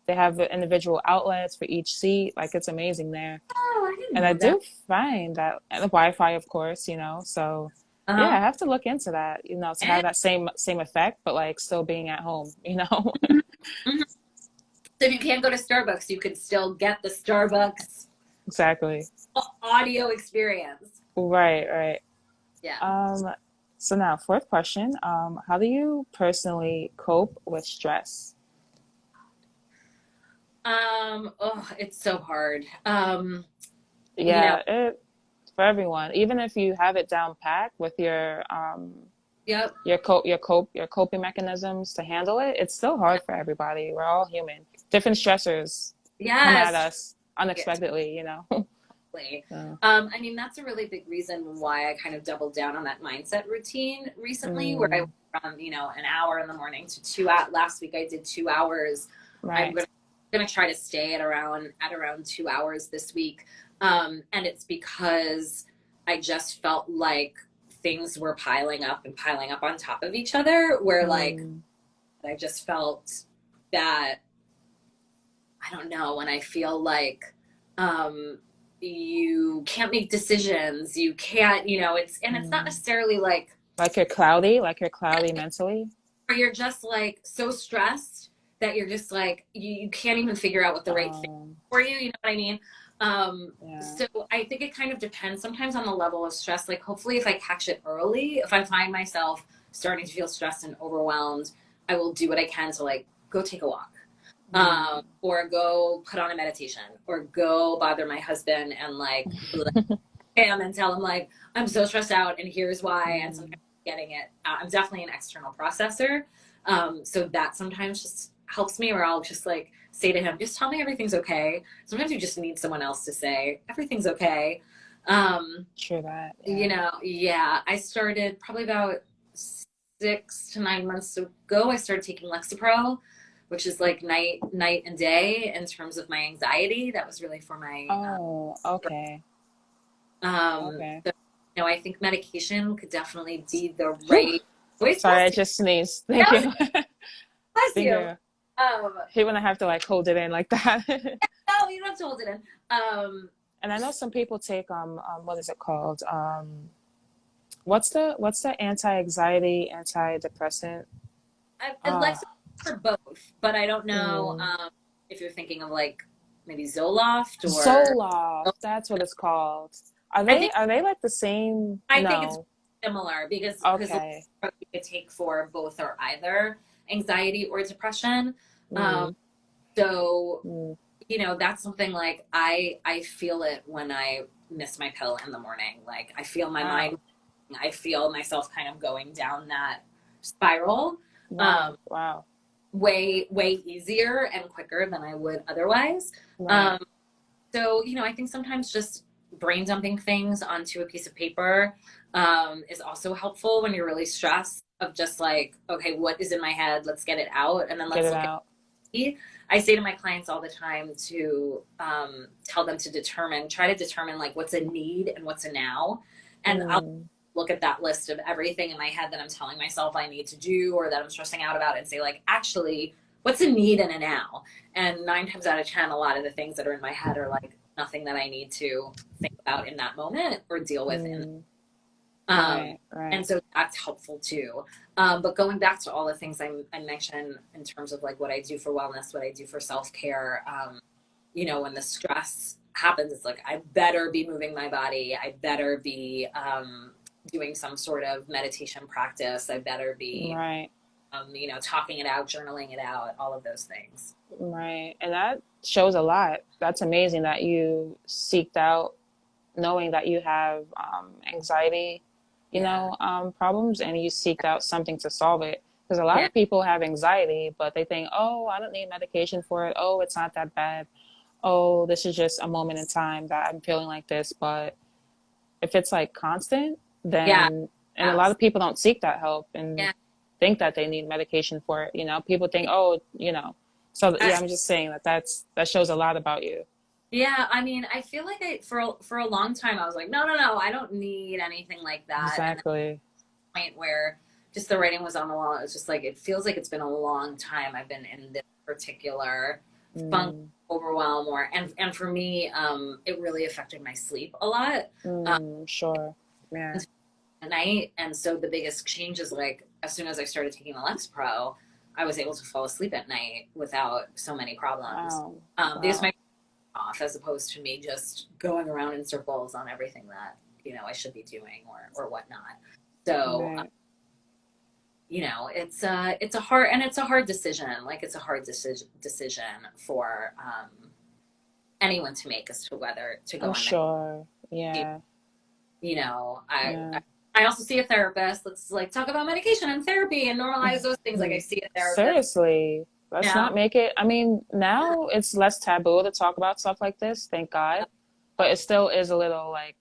[SPEAKER 2] They have the individual outlets for each seat. Like it's amazing there.
[SPEAKER 1] Oh, I didn't
[SPEAKER 2] And I
[SPEAKER 1] know that.
[SPEAKER 2] do find that, and the Wi-Fi, of course, so yeah,
[SPEAKER 1] Uh-huh.
[SPEAKER 2] I have to look into that, to have
[SPEAKER 1] And,
[SPEAKER 2] that same effect, but like still being at home.
[SPEAKER 1] mhm, mhm. So if you can't go to Starbucks, you could still get the Starbucks
[SPEAKER 2] Exactly.
[SPEAKER 1] audio experience.
[SPEAKER 2] Right, right.
[SPEAKER 1] Yeah.
[SPEAKER 2] Um, so now, fourth question. How do you personally cope with stress?
[SPEAKER 1] Oh, it's so hard. You know,
[SPEAKER 2] Yeah, for everyone, even if you have it down packed with
[SPEAKER 1] yep.
[SPEAKER 2] your coping mechanisms to handle it, it's still hard for everybody. We're all human. Different stressors come at
[SPEAKER 1] Yes.
[SPEAKER 2] us unexpectedly.
[SPEAKER 1] Totally.
[SPEAKER 2] So,
[SPEAKER 1] I mean, that's a really big reason why I kind of doubled down on that mindset routine recently, where I
[SPEAKER 2] mm,
[SPEAKER 1] went from, an hour in the morning to 2 hours. Last week I did 2 hours. I'm
[SPEAKER 2] right.
[SPEAKER 1] gonna try to stay at around 2 hours this week. And it's because I just felt like things were piling up and piling up on top of each other, where like
[SPEAKER 2] Mm,
[SPEAKER 1] I just felt that I don't know, when I feel like um, you can't make decisions, you can't, it's not
[SPEAKER 2] mm.
[SPEAKER 1] necessarily like,
[SPEAKER 2] Like you're cloudy mentally.
[SPEAKER 1] or you're just like so stressed that you're just like, you can't even figure out what the right thing
[SPEAKER 2] Um,
[SPEAKER 1] for you. You know what I mean?
[SPEAKER 2] yeah.
[SPEAKER 1] So I think it kind of depends sometimes on the level of stress. Like, hopefully, if I catch it early, if I find myself starting to feel stressed and overwhelmed, I will do what I can to like go take a walk,
[SPEAKER 2] Mm.
[SPEAKER 1] or go put on a meditation, or go bother my husband and like him and tell him like I'm so stressed out and here's why. And
[SPEAKER 2] Mm.
[SPEAKER 1] sometimes getting it out. I'm definitely an external processor, so that sometimes just helps me. Or I'll just like say to him, just tell me everything's okay. Sometimes you just need someone else to say everything's okay. um,
[SPEAKER 2] True that. Yeah.
[SPEAKER 1] yeah, I started probably about 6 to 9 months ago. I started taking Lexapro, which is like night and day in terms of my anxiety. That was really for my
[SPEAKER 2] Oh, okay. Okay.
[SPEAKER 1] so, I think medication could definitely be the
[SPEAKER 2] Whew.
[SPEAKER 1] right choice.
[SPEAKER 2] Sorry, I
[SPEAKER 1] Bless you.
[SPEAKER 2] just sneezed.
[SPEAKER 1] Yeah,
[SPEAKER 2] Thank you.
[SPEAKER 1] bless
[SPEAKER 2] Thank
[SPEAKER 1] you.
[SPEAKER 2] you.
[SPEAKER 1] Um,
[SPEAKER 2] Hate when I have to like hold it in like that.
[SPEAKER 1] no, you don't have to hold it in.
[SPEAKER 2] And I know some people take what is it called? What's the anti-anxiety, antidepressant?
[SPEAKER 1] I'd like
[SPEAKER 2] Uh,
[SPEAKER 1] to for both, but I don't know
[SPEAKER 2] mm,
[SPEAKER 1] if you're thinking of like maybe Zoloft or
[SPEAKER 2] Zoloft, that's what it's called.
[SPEAKER 1] I think
[SPEAKER 2] Are they like the same?
[SPEAKER 1] I think it's
[SPEAKER 2] No.
[SPEAKER 1] similar because
[SPEAKER 2] Okay.
[SPEAKER 1] you could take for both or either anxiety or depression. Um,
[SPEAKER 2] Mm,
[SPEAKER 1] so
[SPEAKER 2] mm.
[SPEAKER 1] that's something like I feel it when I miss my pill in the morning. Like I feel my mind,
[SPEAKER 2] Wow.
[SPEAKER 1] I feel myself kind of going down that spiral, um,
[SPEAKER 2] Wow. Wow.
[SPEAKER 1] way easier and quicker than I would otherwise.
[SPEAKER 2] Right.
[SPEAKER 1] Um, so I think sometimes just brain dumping things onto a piece of paper is also helpful when you're really stressed. Of just like, okay, what is in my head? Let's get it out, and then
[SPEAKER 2] Get
[SPEAKER 1] let's
[SPEAKER 2] it
[SPEAKER 1] look at.
[SPEAKER 2] out.
[SPEAKER 1] I say to my clients all the time to tell them to try to determine like what's a need and what's a now. And I'll
[SPEAKER 2] Mm,
[SPEAKER 1] look at that list of everything in my head that I'm telling myself I need to do or that I'm stressing out about and say, like, actually, what's a need and a now? And 9 times out of 10, a lot of the things that are in my head are like nothing that I need to think about in that moment or deal with in.
[SPEAKER 2] mm.
[SPEAKER 1] Um,
[SPEAKER 2] Right. Right.
[SPEAKER 1] and so that's helpful too. But going back to all the things I mentioned in terms of like what I do for wellness, what I do for self care, when the stress happens, it's like I better be moving my body. I better be doing some sort of meditation practice. I better be,
[SPEAKER 2] Right.
[SPEAKER 1] talking it out, journaling it out, all of those things.
[SPEAKER 2] Right. And that shows a lot. That's amazing that you seeked out knowing that you have anxiety,
[SPEAKER 1] Yeah.
[SPEAKER 2] problems and you seeked out something to solve it. Because a lot
[SPEAKER 1] Yeah.
[SPEAKER 2] of people have anxiety, but they think, oh, I don't need medication for it. Oh, it's not that bad. Oh, this is just a moment in time that I'm feeling like this. But if it's like constant,
[SPEAKER 1] Yeah.
[SPEAKER 2] then, and a lot
[SPEAKER 1] Abs-
[SPEAKER 2] of people don't seek that help and
[SPEAKER 1] Yeah.
[SPEAKER 2] think that they need medication for it. People think, oh, so
[SPEAKER 1] I,
[SPEAKER 2] yeah, I'm just saying that shows a lot about you.
[SPEAKER 1] yeah. I mean, I feel like for a long time I was like, no, no, no, I don't need anything like that. And then
[SPEAKER 2] Exactly.
[SPEAKER 1] the point where just the writing was on the wall. It was just like it feels like it's been a long time I've been in this particular funk
[SPEAKER 2] Mm,
[SPEAKER 1] overwhelm and for me, it really affected my sleep a lot. Um,
[SPEAKER 2] sure. Yeah.
[SPEAKER 1] at night. And so the biggest change is like as soon as I started taking the Lexapro, I was able to fall asleep at night without so many problems.
[SPEAKER 2] Wow.
[SPEAKER 1] Because
[SPEAKER 2] Wow.
[SPEAKER 1] my off as opposed to me just going around in circles on everything that I should be doing or whatnot. So
[SPEAKER 2] Right.
[SPEAKER 1] it's a hard decision. Like it's a hard decision for anyone to make as to whether to go
[SPEAKER 2] I'm
[SPEAKER 1] on
[SPEAKER 2] sure. Yeah.
[SPEAKER 1] you know i
[SPEAKER 2] Yeah.
[SPEAKER 1] i I also see a therapist. Let's like talk about medication and therapy and normalize those things. Like I see a therapist
[SPEAKER 2] Seriously. Let's
[SPEAKER 1] now.
[SPEAKER 2] not make it. I mean, now it's less taboo to talk about stuff like this, thank God. But it still is a little like,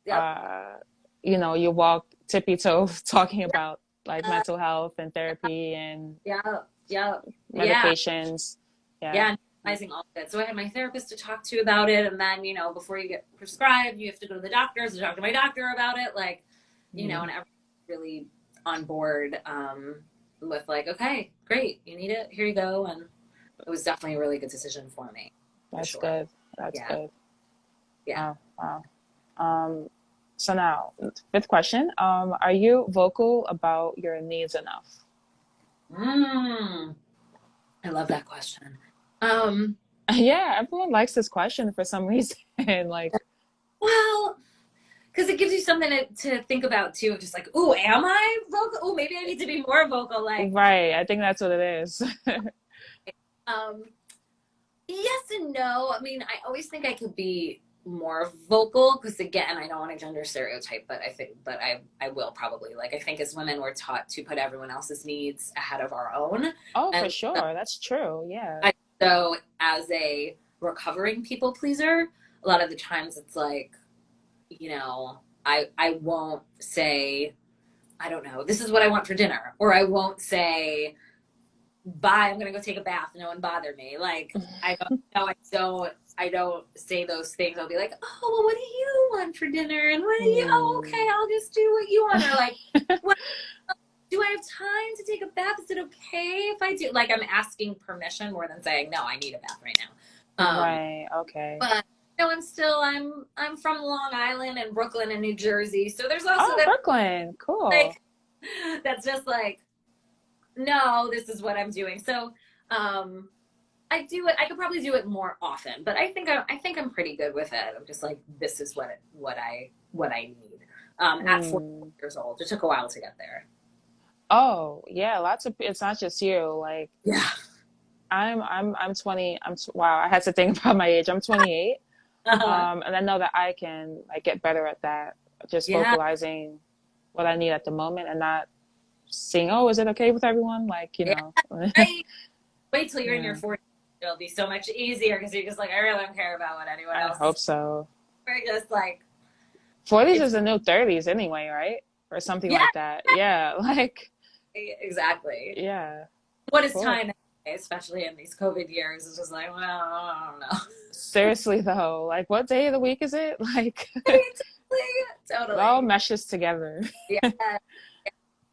[SPEAKER 1] Yep.
[SPEAKER 2] uh, you walk tippy toe talking about like mental health and therapy and
[SPEAKER 1] Yep. Yep. Yeah.
[SPEAKER 2] medications. Yeah.
[SPEAKER 1] Yeah. Normalizing all of it. So I had my therapist to talk to about it, and then before you get prescribed, you have to go to the doctors to talk to my doctor about it. Like,
[SPEAKER 2] Mm,
[SPEAKER 1] and everyone's really on board with like, okay, great, you need it, here you go, and it was definitely a really good decision for me, for
[SPEAKER 2] that's
[SPEAKER 1] sure.
[SPEAKER 2] good. That's
[SPEAKER 1] Yeah.
[SPEAKER 2] good.
[SPEAKER 1] Yeah.
[SPEAKER 2] Wow. Wow. Um, so now, fifth question. Are you vocal about your needs enough?
[SPEAKER 1] Mm, I love that question. Um,
[SPEAKER 2] Yeah, everyone likes this question for some reason. Like,
[SPEAKER 1] well, because it gives you something to think about too, of just like, ooh, am I vocal? Oh, maybe I need to be more vocal. Like,
[SPEAKER 2] right, I think that's what it is.
[SPEAKER 1] um, yes and no. I mean, I always think I could be more vocal because again, I don't want to gender stereotype, but I will probably. Like, I think as women, we're taught to put everyone else's needs ahead of our own,
[SPEAKER 2] Oh, for
[SPEAKER 1] and
[SPEAKER 2] sure. That's true. Yeah.
[SPEAKER 1] I, so as a recovering people pleaser, a lot of the times it's like, I won't say, I don't know, this is what I want for dinner, or I won't say, bye, I'm gonna go take a bath, no one bother me. Like I don't know, I don't say those things. I'll be like, oh, well, what do you want for dinner? And what do you, oh,
[SPEAKER 2] Hmm.
[SPEAKER 1] okay, I'll just do what you want. Or like, what, do I have time to take a bath? Is it okay if I do? Like I'm asking permission more than saying, no, I need a bath right now.
[SPEAKER 2] Right. Okay.
[SPEAKER 1] But I'm from Long Island and Brooklyn and New Jersey. So there's also
[SPEAKER 2] Oh,
[SPEAKER 1] that
[SPEAKER 2] Brooklyn. Cool.
[SPEAKER 1] like that's just like, no, this is what I'm doing. So I do it. I could probably do it more often, but I think I'm pretty good with it. I'm just like, this is what I need. At 40
[SPEAKER 2] Hmm.
[SPEAKER 1] years old, it took a while to get there.
[SPEAKER 2] Oh, yeah. It's not just you. Like,
[SPEAKER 1] Yeah.
[SPEAKER 2] I'm 20. Wow. I had to think about my age. I'm 28.
[SPEAKER 1] Uh-huh.
[SPEAKER 2] And I know that I can like get better at that. Just
[SPEAKER 1] Yeah.
[SPEAKER 2] vocalizing what I need at the moment and not seeing, oh, is it okay with everyone? Like,
[SPEAKER 1] Yeah. Right. Wait till you're in your
[SPEAKER 2] Yeah,
[SPEAKER 1] 40s. It'll be so much easier because you're just like, I really don't care about what anyone
[SPEAKER 2] I
[SPEAKER 1] else is.
[SPEAKER 2] hope so.
[SPEAKER 1] We're just like,
[SPEAKER 2] 40s
[SPEAKER 1] it's
[SPEAKER 2] is the new 30s anyway, right? Or something
[SPEAKER 1] yeah,
[SPEAKER 2] like that. Yeah, like,
[SPEAKER 1] exactly.
[SPEAKER 2] yeah,
[SPEAKER 1] What is
[SPEAKER 2] cool.
[SPEAKER 1] time, especially in these COVID years? It's just like, well, I don't know.
[SPEAKER 2] Seriously though, like what day of the week is it? Like it all
[SPEAKER 1] Totally.
[SPEAKER 2] meshes together.
[SPEAKER 1] Yeah,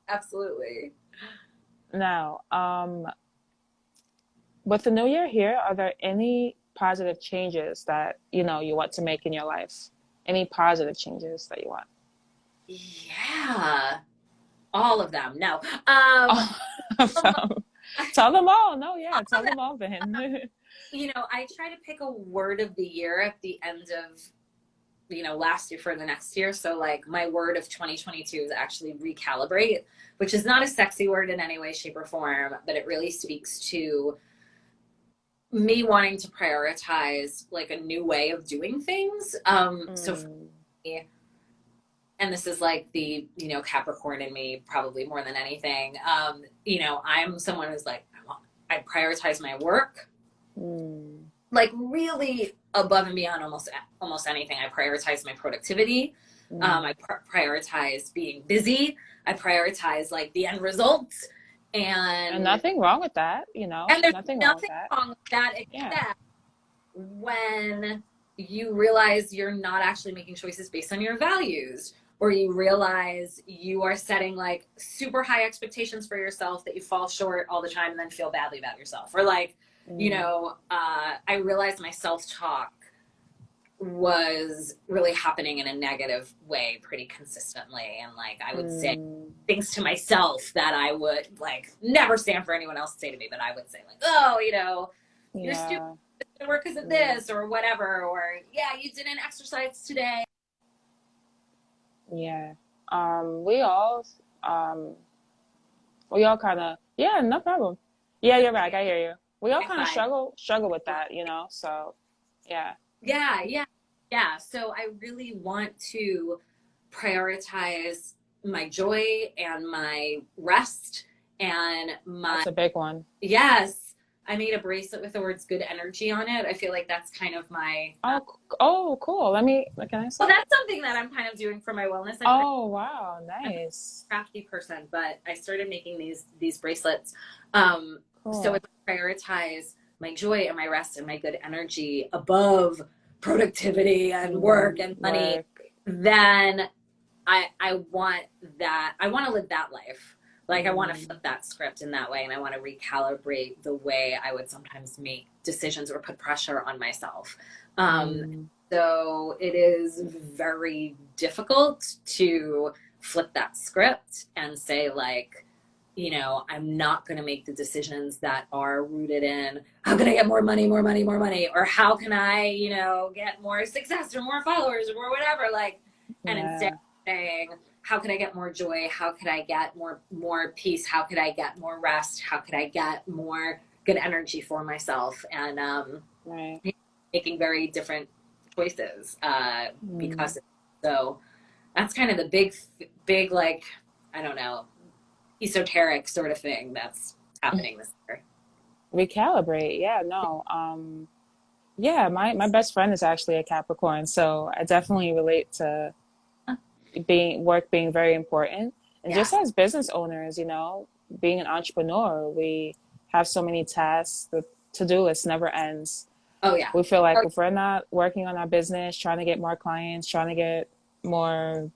[SPEAKER 1] absolutely.
[SPEAKER 2] Now, with the new year here, are there any positive changes that, you want to make in your life? Any positive changes that you want?
[SPEAKER 1] Yeah, all of them. No,
[SPEAKER 2] Oh,
[SPEAKER 1] all
[SPEAKER 2] so, tell them all. No, yeah, tell
[SPEAKER 1] of them.
[SPEAKER 2] them all then.
[SPEAKER 1] I try to pick a word of the year at the end of last year for the next year. So like my word of 2022 is actually recalibrate, which is not a sexy word in any way, shape, or form, but it really speaks to me wanting to prioritize like a new way of doing things. So for
[SPEAKER 2] Mm,
[SPEAKER 1] me, and this is like the, Capricorn in me probably more than anything. I'm someone who's like, I prioritize my work, like really above and beyond almost anything. I prioritize my productivity. I prioritize being busy. I prioritize like the end results,
[SPEAKER 2] And nothing wrong with that,
[SPEAKER 1] and there's
[SPEAKER 2] nothing wrong with
[SPEAKER 1] nothing
[SPEAKER 2] that.
[SPEAKER 1] wrong with that,
[SPEAKER 2] Yeah.
[SPEAKER 1] except when you realize you're not actually making choices based on your values, or you realize you are setting like super high expectations for yourself that you fall short all the time and then feel badly about yourself, or like, I realized my self-talk was really happening in a negative way pretty consistently, and like I would say things to myself that I would like never stand for anyone else to say to me, but I would say like, oh, you're stupid, work because of this or whatever, or yeah, you didn't exercise today.
[SPEAKER 2] Yeah. We all kind of, yeah, no problem. Yeah, you're back. I hear you. We all kind of struggle with that, so yeah.
[SPEAKER 1] Yeah. So I really want to prioritize my joy and my rest and
[SPEAKER 2] That's a big one.
[SPEAKER 1] yes. I made a bracelet with the words good energy on it. I feel like that's kind of my
[SPEAKER 2] oh, cool. Can I see?
[SPEAKER 1] well, that's something that I'm kind of doing for my wellness.
[SPEAKER 2] Wow, nice.
[SPEAKER 1] I'm a crafty person, but I started making these bracelets.
[SPEAKER 2] Cool.
[SPEAKER 1] So if I prioritize my joy and my rest and my good energy above productivity and work and money, then I want that. I want to live that life. Like I want to flip that script in that way, and I want to recalibrate the way I would sometimes make decisions or put pressure on myself. So it is very difficult to flip that script and say like, I'm not going to make the decisions that are rooted in how can I get more money, or how can I, get more success or more followers or whatever. Like, and instead saying, how could I get more joy? How could I get more peace? How could I get more rest? How could I get more good energy for myself? And making very different choices because so that's kind of the big like, I don't know, esoteric sort of thing that's happening this year.
[SPEAKER 2] Recalibrate. Yeah, no. Yeah, my best friend is actually a Capricorn, so I definitely relate to being very important. And just as business owners, being an entrepreneur, we have so many tasks. The to-do list never ends.
[SPEAKER 1] Oh yeah.
[SPEAKER 2] We feel like if we're not working on our business, trying to get more clients, trying to get more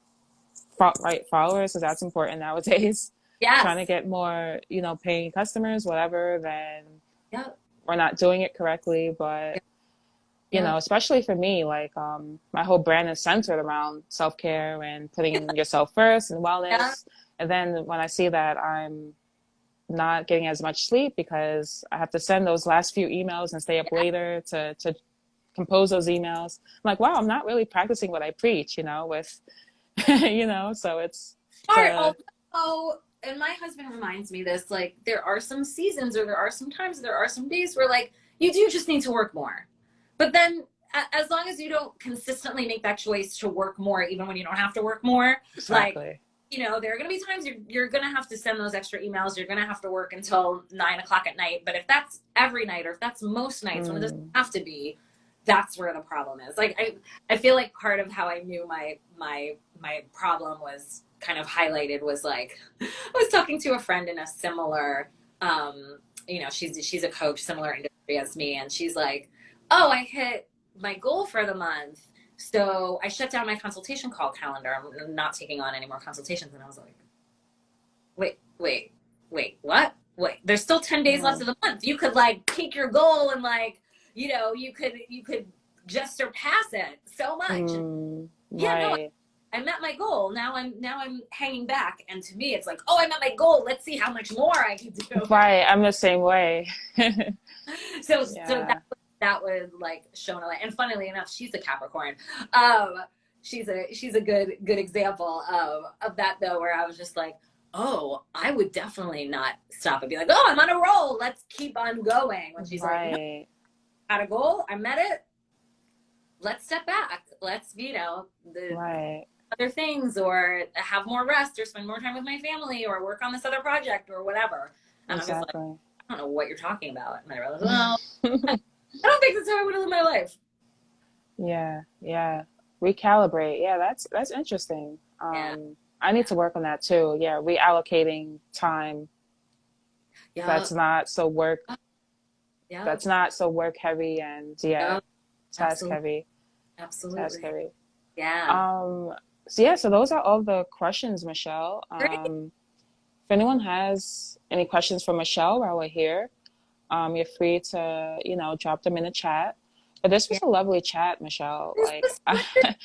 [SPEAKER 2] followers, because that's important nowadays.
[SPEAKER 1] Yes.
[SPEAKER 2] Trying to get more, paying customers, whatever, then we're not doing it correctly. But, especially for me, like my whole brand is centered around self-care and putting yourself first and wellness. And then when I see that I'm not getting as much sleep because I have to send those last few emails and stay up later to compose those emails, I'm like, wow, I'm not really practicing what I preach, with, so it's
[SPEAKER 1] hard. And my husband reminds me this, like, there are some seasons or there are some times, there are some days where like you do just need to work more. But then as long as you don't consistently make that choice to work more, even when you don't have to work more,
[SPEAKER 2] exactly.
[SPEAKER 1] Like, there are going to be times you're going to have to send those extra emails. You're going to have to work until 9:00 at night. But if that's every night, or if that's most nights when it doesn't have to be, that's where the problem is. Like, I feel like part of how I knew my problem was kind of highlighted was like, I was talking to a friend in a similar, she's a coach, similar industry as me. And she's like, oh, I hit my goal for the month. So I shut down my consultation call calendar. I'm not taking on any more consultations. And I was like, wait, what? Wait, there's still 10 days left of the month. You could like peak your goal and like, you could just surpass it so much. No, I met my goal. Now I'm hanging back. And to me, it's like, oh, I met my goal. Let's see how much more I can do.
[SPEAKER 2] Right. I'm the same way.
[SPEAKER 1] So that was like shown a lot. And funnily enough, she's a Capricorn. She's a good example of that though, where I was just like, oh, I would definitely not stop and be like, oh, I'm on a roll. Let's keep on going. When she's like, no, had a goal, I met it. Let's step back. Let's, other things or have more rest or spend more time with my family or work on this other project or whatever. And I'm just like,
[SPEAKER 2] Exactly.
[SPEAKER 1] I don't know what you're talking about. And I realized, well, I don't think that's how I would live my life.
[SPEAKER 2] Yeah, yeah. Recalibrate. Yeah, that's interesting.
[SPEAKER 1] Yeah.
[SPEAKER 2] I need to work on that too. Yeah, reallocating time
[SPEAKER 1] Yeah.
[SPEAKER 2] that's not so work
[SPEAKER 1] Yeah.
[SPEAKER 2] that's not so work heavy and yeah,
[SPEAKER 1] Yeah.
[SPEAKER 2] task
[SPEAKER 1] Absolutely.
[SPEAKER 2] heavy. Task
[SPEAKER 1] Absolutely.
[SPEAKER 2] heavy.
[SPEAKER 1] Yeah.
[SPEAKER 2] Um, so yeah, so those are all the questions, Michelle.
[SPEAKER 1] Great.
[SPEAKER 2] If anyone has any questions for Michelle while we're here, you're free to, drop them in the chat. But this was
[SPEAKER 1] Yeah.
[SPEAKER 2] a lovely chat, Michelle.
[SPEAKER 1] This
[SPEAKER 2] Like,
[SPEAKER 1] was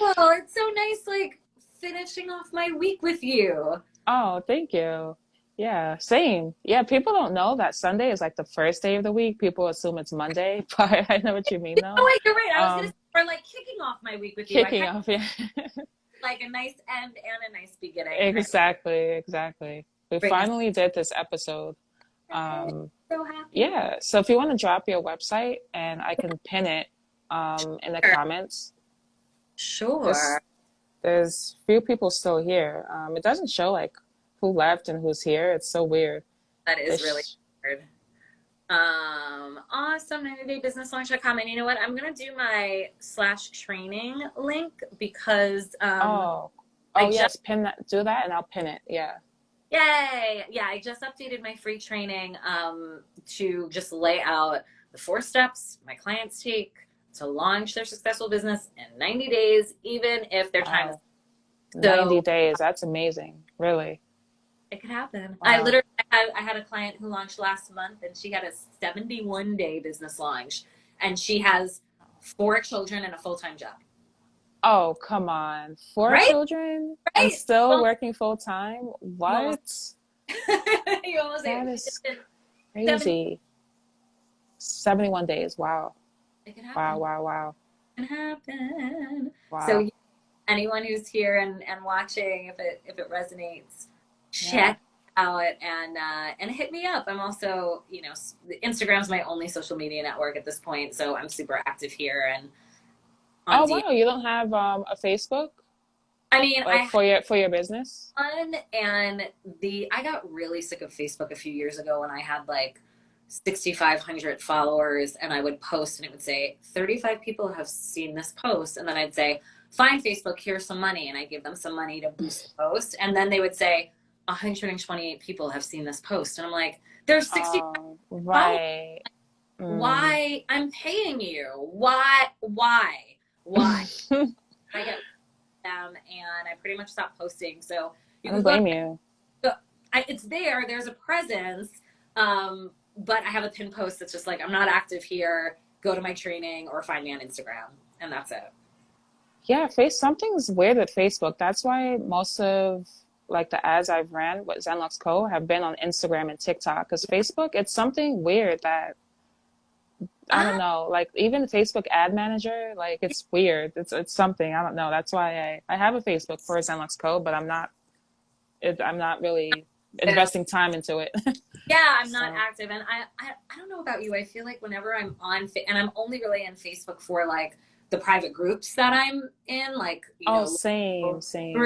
[SPEAKER 1] wonderful. It's so nice, like finishing off my week with you.
[SPEAKER 2] oh, thank you. Yeah, same. Yeah, people don't know that Sunday is like the first day of the week. People assume it's Monday, but I know what you mean
[SPEAKER 1] Oh
[SPEAKER 2] though.
[SPEAKER 1] wait, you're right. I was gonna say,
[SPEAKER 2] Um,
[SPEAKER 1] or like kicking off my week with you. I
[SPEAKER 2] Kicking
[SPEAKER 1] kind of
[SPEAKER 2] off, yeah.
[SPEAKER 1] like a nice end and a nice beginning.
[SPEAKER 2] Exactly, exactly. We
[SPEAKER 1] Bring us
[SPEAKER 2] finally did this episode.
[SPEAKER 1] back.
[SPEAKER 2] Um,
[SPEAKER 1] So happy.
[SPEAKER 2] yeah, so if you want to drop your website and I can pin it in the comments.
[SPEAKER 1] Sure.
[SPEAKER 2] This There's few people still here. It doesn't show like who left and who's here. It's so weird.
[SPEAKER 1] That is really
[SPEAKER 2] This,
[SPEAKER 1] weird. Awesome. 90daybusinesslaunch.com. And you know what? I'm gonna do my /training link because
[SPEAKER 2] oh,
[SPEAKER 1] I
[SPEAKER 2] oh
[SPEAKER 1] just
[SPEAKER 2] yes, pin that, do that and I'll pin it. Yeah.
[SPEAKER 1] yay. Yeah, I just updated my free training to just lay out the 4 steps my clients take to launch their successful business in 90 days, even if their time is
[SPEAKER 2] Wow. 90
[SPEAKER 1] so
[SPEAKER 2] days. That's amazing. Really.
[SPEAKER 1] it could happen.
[SPEAKER 2] Wow.
[SPEAKER 1] I had a client who launched last month and she had a 71-day business launch and she has 4 children and a full-time job.
[SPEAKER 2] Oh, come on. Four
[SPEAKER 1] Right?
[SPEAKER 2] children and
[SPEAKER 1] Right.
[SPEAKER 2] still
[SPEAKER 1] Well,
[SPEAKER 2] working full time?
[SPEAKER 1] you almost
[SPEAKER 2] What?
[SPEAKER 1] you almost
[SPEAKER 2] That
[SPEAKER 1] she
[SPEAKER 2] is
[SPEAKER 1] just did 70.
[SPEAKER 2] crazy. 71 days. Wow.
[SPEAKER 1] It can
[SPEAKER 2] Wow,
[SPEAKER 1] happen.
[SPEAKER 2] wow, wow.
[SPEAKER 1] It can happen. So
[SPEAKER 2] Wow.
[SPEAKER 1] anyone who's here and watching, if it resonates,
[SPEAKER 2] Yeah.
[SPEAKER 1] check out and hit me up. I'm also, Instagram's my only social media network at this point, so I'm super active here and on
[SPEAKER 2] Oh,
[SPEAKER 1] DM.
[SPEAKER 2] wow. You don't have a Facebook
[SPEAKER 1] I mean,
[SPEAKER 2] like
[SPEAKER 1] I
[SPEAKER 2] for your business?
[SPEAKER 1] had one, and I got really sick of Facebook a few years ago when I had like 6,500 followers, and I would post, and it would say 35 people have seen this post, and then I'd say, "Fine, Facebook, here's some money," and I give them some money to boost the post, and then they would say, 128 people have seen this post, and I'm like, "There's 60
[SPEAKER 2] Oh,
[SPEAKER 1] followers.
[SPEAKER 2] right. Mm.
[SPEAKER 1] Why? I'm paying you. Why? Why? Why?" I get them, and I pretty much stopped posting. So
[SPEAKER 2] I
[SPEAKER 1] you
[SPEAKER 2] don't
[SPEAKER 1] can go.
[SPEAKER 2] blame you.
[SPEAKER 1] It's there. There's a presence, but I have a pin post that's just like, I'm not active here. Go to my training or find me on Instagram, and that's it.
[SPEAKER 2] Yeah, something's weird with Facebook. That's why most of like the ads I've ran with ZenLuxCo have been on Instagram and TikTok. Because Facebook, it's something weird that I don't
[SPEAKER 1] Ah,
[SPEAKER 2] know. Like even the Facebook ad manager, like it's weird. It's something I don't know. That's why I have a Facebook for ZenLuxCo, but I'm not really investing time into it.
[SPEAKER 1] yeah, I'm not
[SPEAKER 2] So,
[SPEAKER 1] active, and I don't know about you. I feel like whenever I'm on, and I'm only really in Facebook for like the private groups that I'm in, like
[SPEAKER 2] oh, same,
[SPEAKER 1] groups,
[SPEAKER 2] same.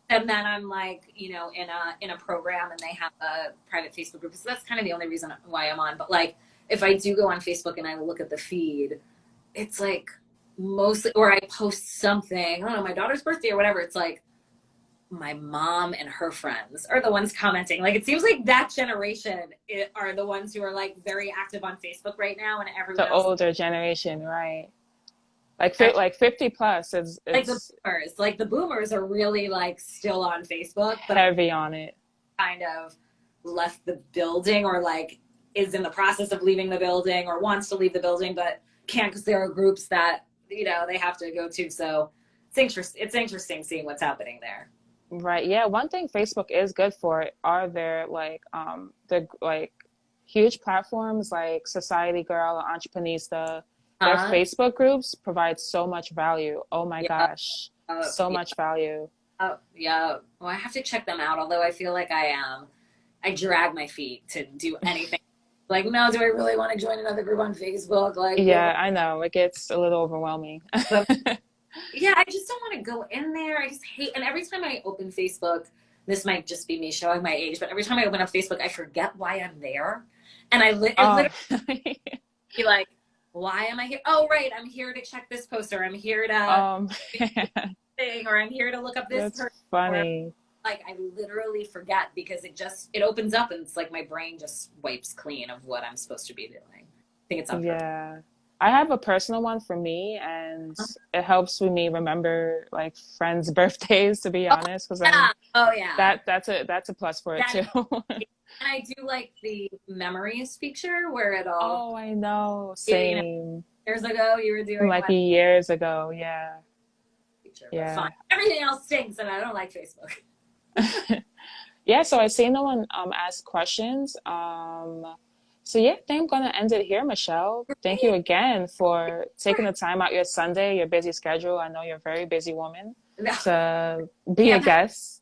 [SPEAKER 1] and then I'm like in a program, and they have a private Facebook group. So that's kind of the only reason why I'm on. But like if I do go on Facebook and I look at the feed, it's like mostly, or I post something, I don't know, my daughter's birthday or whatever. It's like my mom and her friends are the ones commenting. Like it seems like that generation are the ones who are like very active on Facebook right now, and everyone
[SPEAKER 2] The
[SPEAKER 1] else,
[SPEAKER 2] older generation, right? Like
[SPEAKER 1] like
[SPEAKER 2] like 50 plus is
[SPEAKER 1] the
[SPEAKER 2] it's
[SPEAKER 1] boomers, like the boomers are really like still on Facebook, but
[SPEAKER 2] heavy on it.
[SPEAKER 1] kind of left the building or like is in the process of leaving the building or wants to leave the building but can't because there are groups that they have to go to. So it's interesting seeing what's happening there.
[SPEAKER 2] Right. Yeah. One thing Facebook is good for are their the like huge platforms like Society Girl or Entreprenista. Their
[SPEAKER 1] uh
[SPEAKER 2] Facebook groups provide so much value. Oh my
[SPEAKER 1] yeah
[SPEAKER 2] gosh. So
[SPEAKER 1] yeah
[SPEAKER 2] much value.
[SPEAKER 1] yeah. Well, I have to check them out, although I feel like I drag my feet to do anything. Like, no, do I really want to join another group on Facebook? Like,
[SPEAKER 2] Yeah, I know. It gets a little overwhelming.
[SPEAKER 1] but Yeah, I just don't want to go in there. I just hate, and every time I open Facebook, this might just be me showing my age, but every time I open up Facebook, I forget why I'm there. And it
[SPEAKER 2] Oh,
[SPEAKER 1] literally be like, why am I here? Oh, right, I'm here to check this poster. I'm here to
[SPEAKER 2] um,
[SPEAKER 1] thing, or I'm here to look up this
[SPEAKER 2] that's
[SPEAKER 1] person. Or
[SPEAKER 2] funny.
[SPEAKER 1] like I literally forget because it opens up and it's like my brain just wipes clean of what I'm supposed to be doing. I think it's on purpose.
[SPEAKER 2] Yeah. I have a personal one for me, and it helps with me remember like friends' birthdays, to be
[SPEAKER 1] Oh
[SPEAKER 2] honest, because
[SPEAKER 1] yeah.
[SPEAKER 2] then
[SPEAKER 1] Oh yeah.
[SPEAKER 2] that's a plus for it
[SPEAKER 1] That
[SPEAKER 2] too.
[SPEAKER 1] and I do like the memories feature where it'll,
[SPEAKER 2] Oh, I know.
[SPEAKER 1] you know,
[SPEAKER 2] Same.
[SPEAKER 1] years ago you were doing
[SPEAKER 2] Like
[SPEAKER 1] what
[SPEAKER 2] years ago. Yeah.
[SPEAKER 1] feature, but fine.
[SPEAKER 2] Yeah.
[SPEAKER 1] Everything else stinks and I don't like Facebook.
[SPEAKER 2] Yeah, so I see no one ask questions. So yeah, I think I'm gonna end it here, Michelle. Thank you again for taking the time out your Sunday, your busy schedule. I know you're a very busy woman
[SPEAKER 1] No,
[SPEAKER 2] to be a
[SPEAKER 1] can't have
[SPEAKER 2] guest.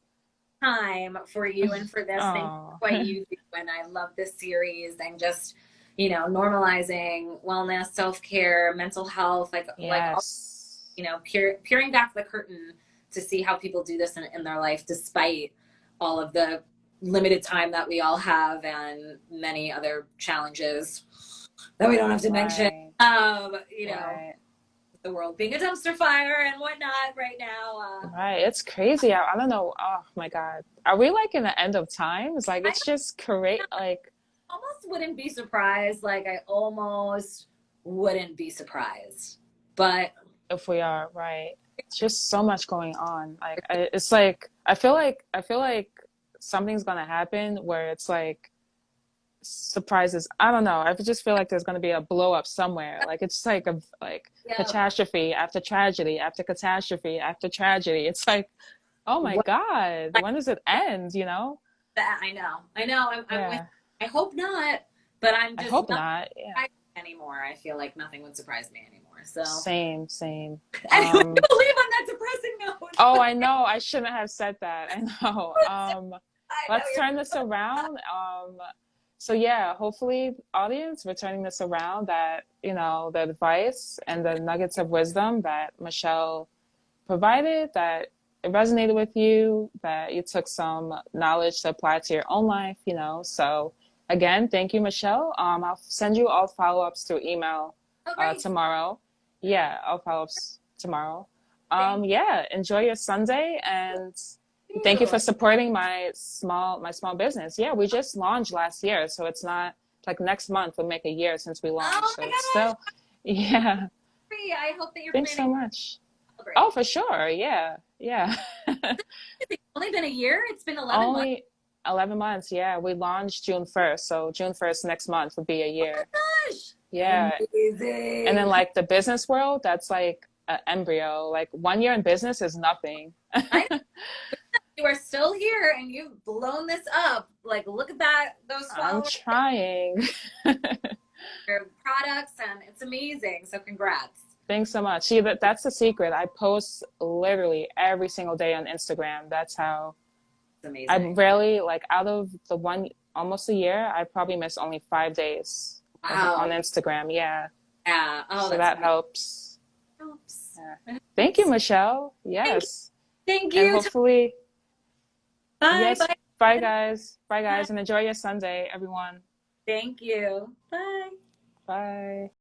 [SPEAKER 1] time for you and for this. Thank you
[SPEAKER 2] Oh,
[SPEAKER 1] for what you do. And I love this series and just, normalizing wellness, self-care, mental health, like all,
[SPEAKER 2] yes.
[SPEAKER 1] peering back the curtain to see how people do this in their life despite all of the limited time that we all have and many other challenges that we don't have to mention.
[SPEAKER 2] Right,
[SPEAKER 1] You know,
[SPEAKER 2] right,
[SPEAKER 1] the world being a dumpster fire and whatnot right now.
[SPEAKER 2] right. It's crazy. I don't know. Oh my God. Are we like in the end of time? It's like
[SPEAKER 1] I
[SPEAKER 2] it's just great. Like
[SPEAKER 1] almost wouldn't be surprised. Like I almost wouldn't be surprised. But
[SPEAKER 2] if we are, right. It's just so much going on. It's like I feel like something's gonna happen where it's like surprises. I don't know. I just feel like there's gonna be a blow up somewhere. Like it's like a like
[SPEAKER 1] yeah,
[SPEAKER 2] catastrophe after tragedy after catastrophe after tragedy. It's like, oh my
[SPEAKER 1] what
[SPEAKER 2] God, when does it end? You know?
[SPEAKER 1] I know. I'm with.
[SPEAKER 2] Yeah.
[SPEAKER 1] I hope not. But I'm
[SPEAKER 2] I
[SPEAKER 1] just
[SPEAKER 2] hope
[SPEAKER 1] not
[SPEAKER 2] not. Yeah.
[SPEAKER 1] surprised anymore. I feel like nothing would surprise me anymore. So
[SPEAKER 2] Same, same.
[SPEAKER 1] anyway, we'll leave on that depressing note.
[SPEAKER 2] Oh, I know. I shouldn't have said that. I know.
[SPEAKER 1] I know
[SPEAKER 2] Let's
[SPEAKER 1] you're.
[SPEAKER 2] turn this around. So yeah, hopefully, audience, we're turning this around that, the advice and the nuggets of wisdom that Michelle provided, that it resonated with you, that you took some knowledge to apply to your own life. So again, thank you, Michelle. I'll send you all follow-ups through email
[SPEAKER 1] Oh, great.
[SPEAKER 2] tomorrow. Yeah, all follow-ups tomorrow.
[SPEAKER 1] Thank
[SPEAKER 2] Yeah, enjoy your Sunday, and thank you
[SPEAKER 1] you.
[SPEAKER 2] for supporting my small business. Yeah, we just launched last year, so it's not like next month will make a year since we launched.
[SPEAKER 1] Oh
[SPEAKER 2] So
[SPEAKER 1] my
[SPEAKER 2] it's
[SPEAKER 1] gosh.
[SPEAKER 2] still, yeah.
[SPEAKER 1] I hope that you're
[SPEAKER 2] Thanks so
[SPEAKER 1] planning to
[SPEAKER 2] much. Oh,
[SPEAKER 1] celebrate.
[SPEAKER 2] for sure. Yeah, yeah.
[SPEAKER 1] It's only been a year. It's been 11 months.
[SPEAKER 2] Only 11 months. Yeah, we launched June 1st, so June 1st next month would be a
[SPEAKER 1] Oh my
[SPEAKER 2] year.
[SPEAKER 1] gosh.
[SPEAKER 2] Yeah, and then
[SPEAKER 1] Amazing.
[SPEAKER 2] like the business world, that's like an embryo. Like 1 year in business is nothing.
[SPEAKER 1] I You are still here and you've blown this up. Like, look at that, those
[SPEAKER 2] I'm
[SPEAKER 1] followers,
[SPEAKER 2] trying.
[SPEAKER 1] your products, and it's amazing. So, congrats.
[SPEAKER 2] Thanks so much. See, that's the secret. I post literally every single day on Instagram. That's how
[SPEAKER 1] It's
[SPEAKER 2] I
[SPEAKER 1] amazing.
[SPEAKER 2] rarely, like, out of the almost a year, I probably miss only 5 days on
[SPEAKER 1] Wow.
[SPEAKER 2] Instagram. Yeah.
[SPEAKER 1] Yeah. Oh,
[SPEAKER 2] So
[SPEAKER 1] that's
[SPEAKER 2] that
[SPEAKER 1] amazing.
[SPEAKER 2] helps.
[SPEAKER 1] Oops.
[SPEAKER 2] Yeah. Thank you,
[SPEAKER 1] Oops.
[SPEAKER 2] Michelle.
[SPEAKER 1] Thank you.
[SPEAKER 2] Yes.
[SPEAKER 1] Thank
[SPEAKER 2] And
[SPEAKER 1] you.
[SPEAKER 2] hopefully,
[SPEAKER 1] Bye.
[SPEAKER 2] yes.
[SPEAKER 1] Bye.
[SPEAKER 2] Bye, guys. Bye,
[SPEAKER 1] Bye.
[SPEAKER 2] guys. And enjoy your Sunday, everyone.
[SPEAKER 1] Thank you. Bye.
[SPEAKER 2] Bye.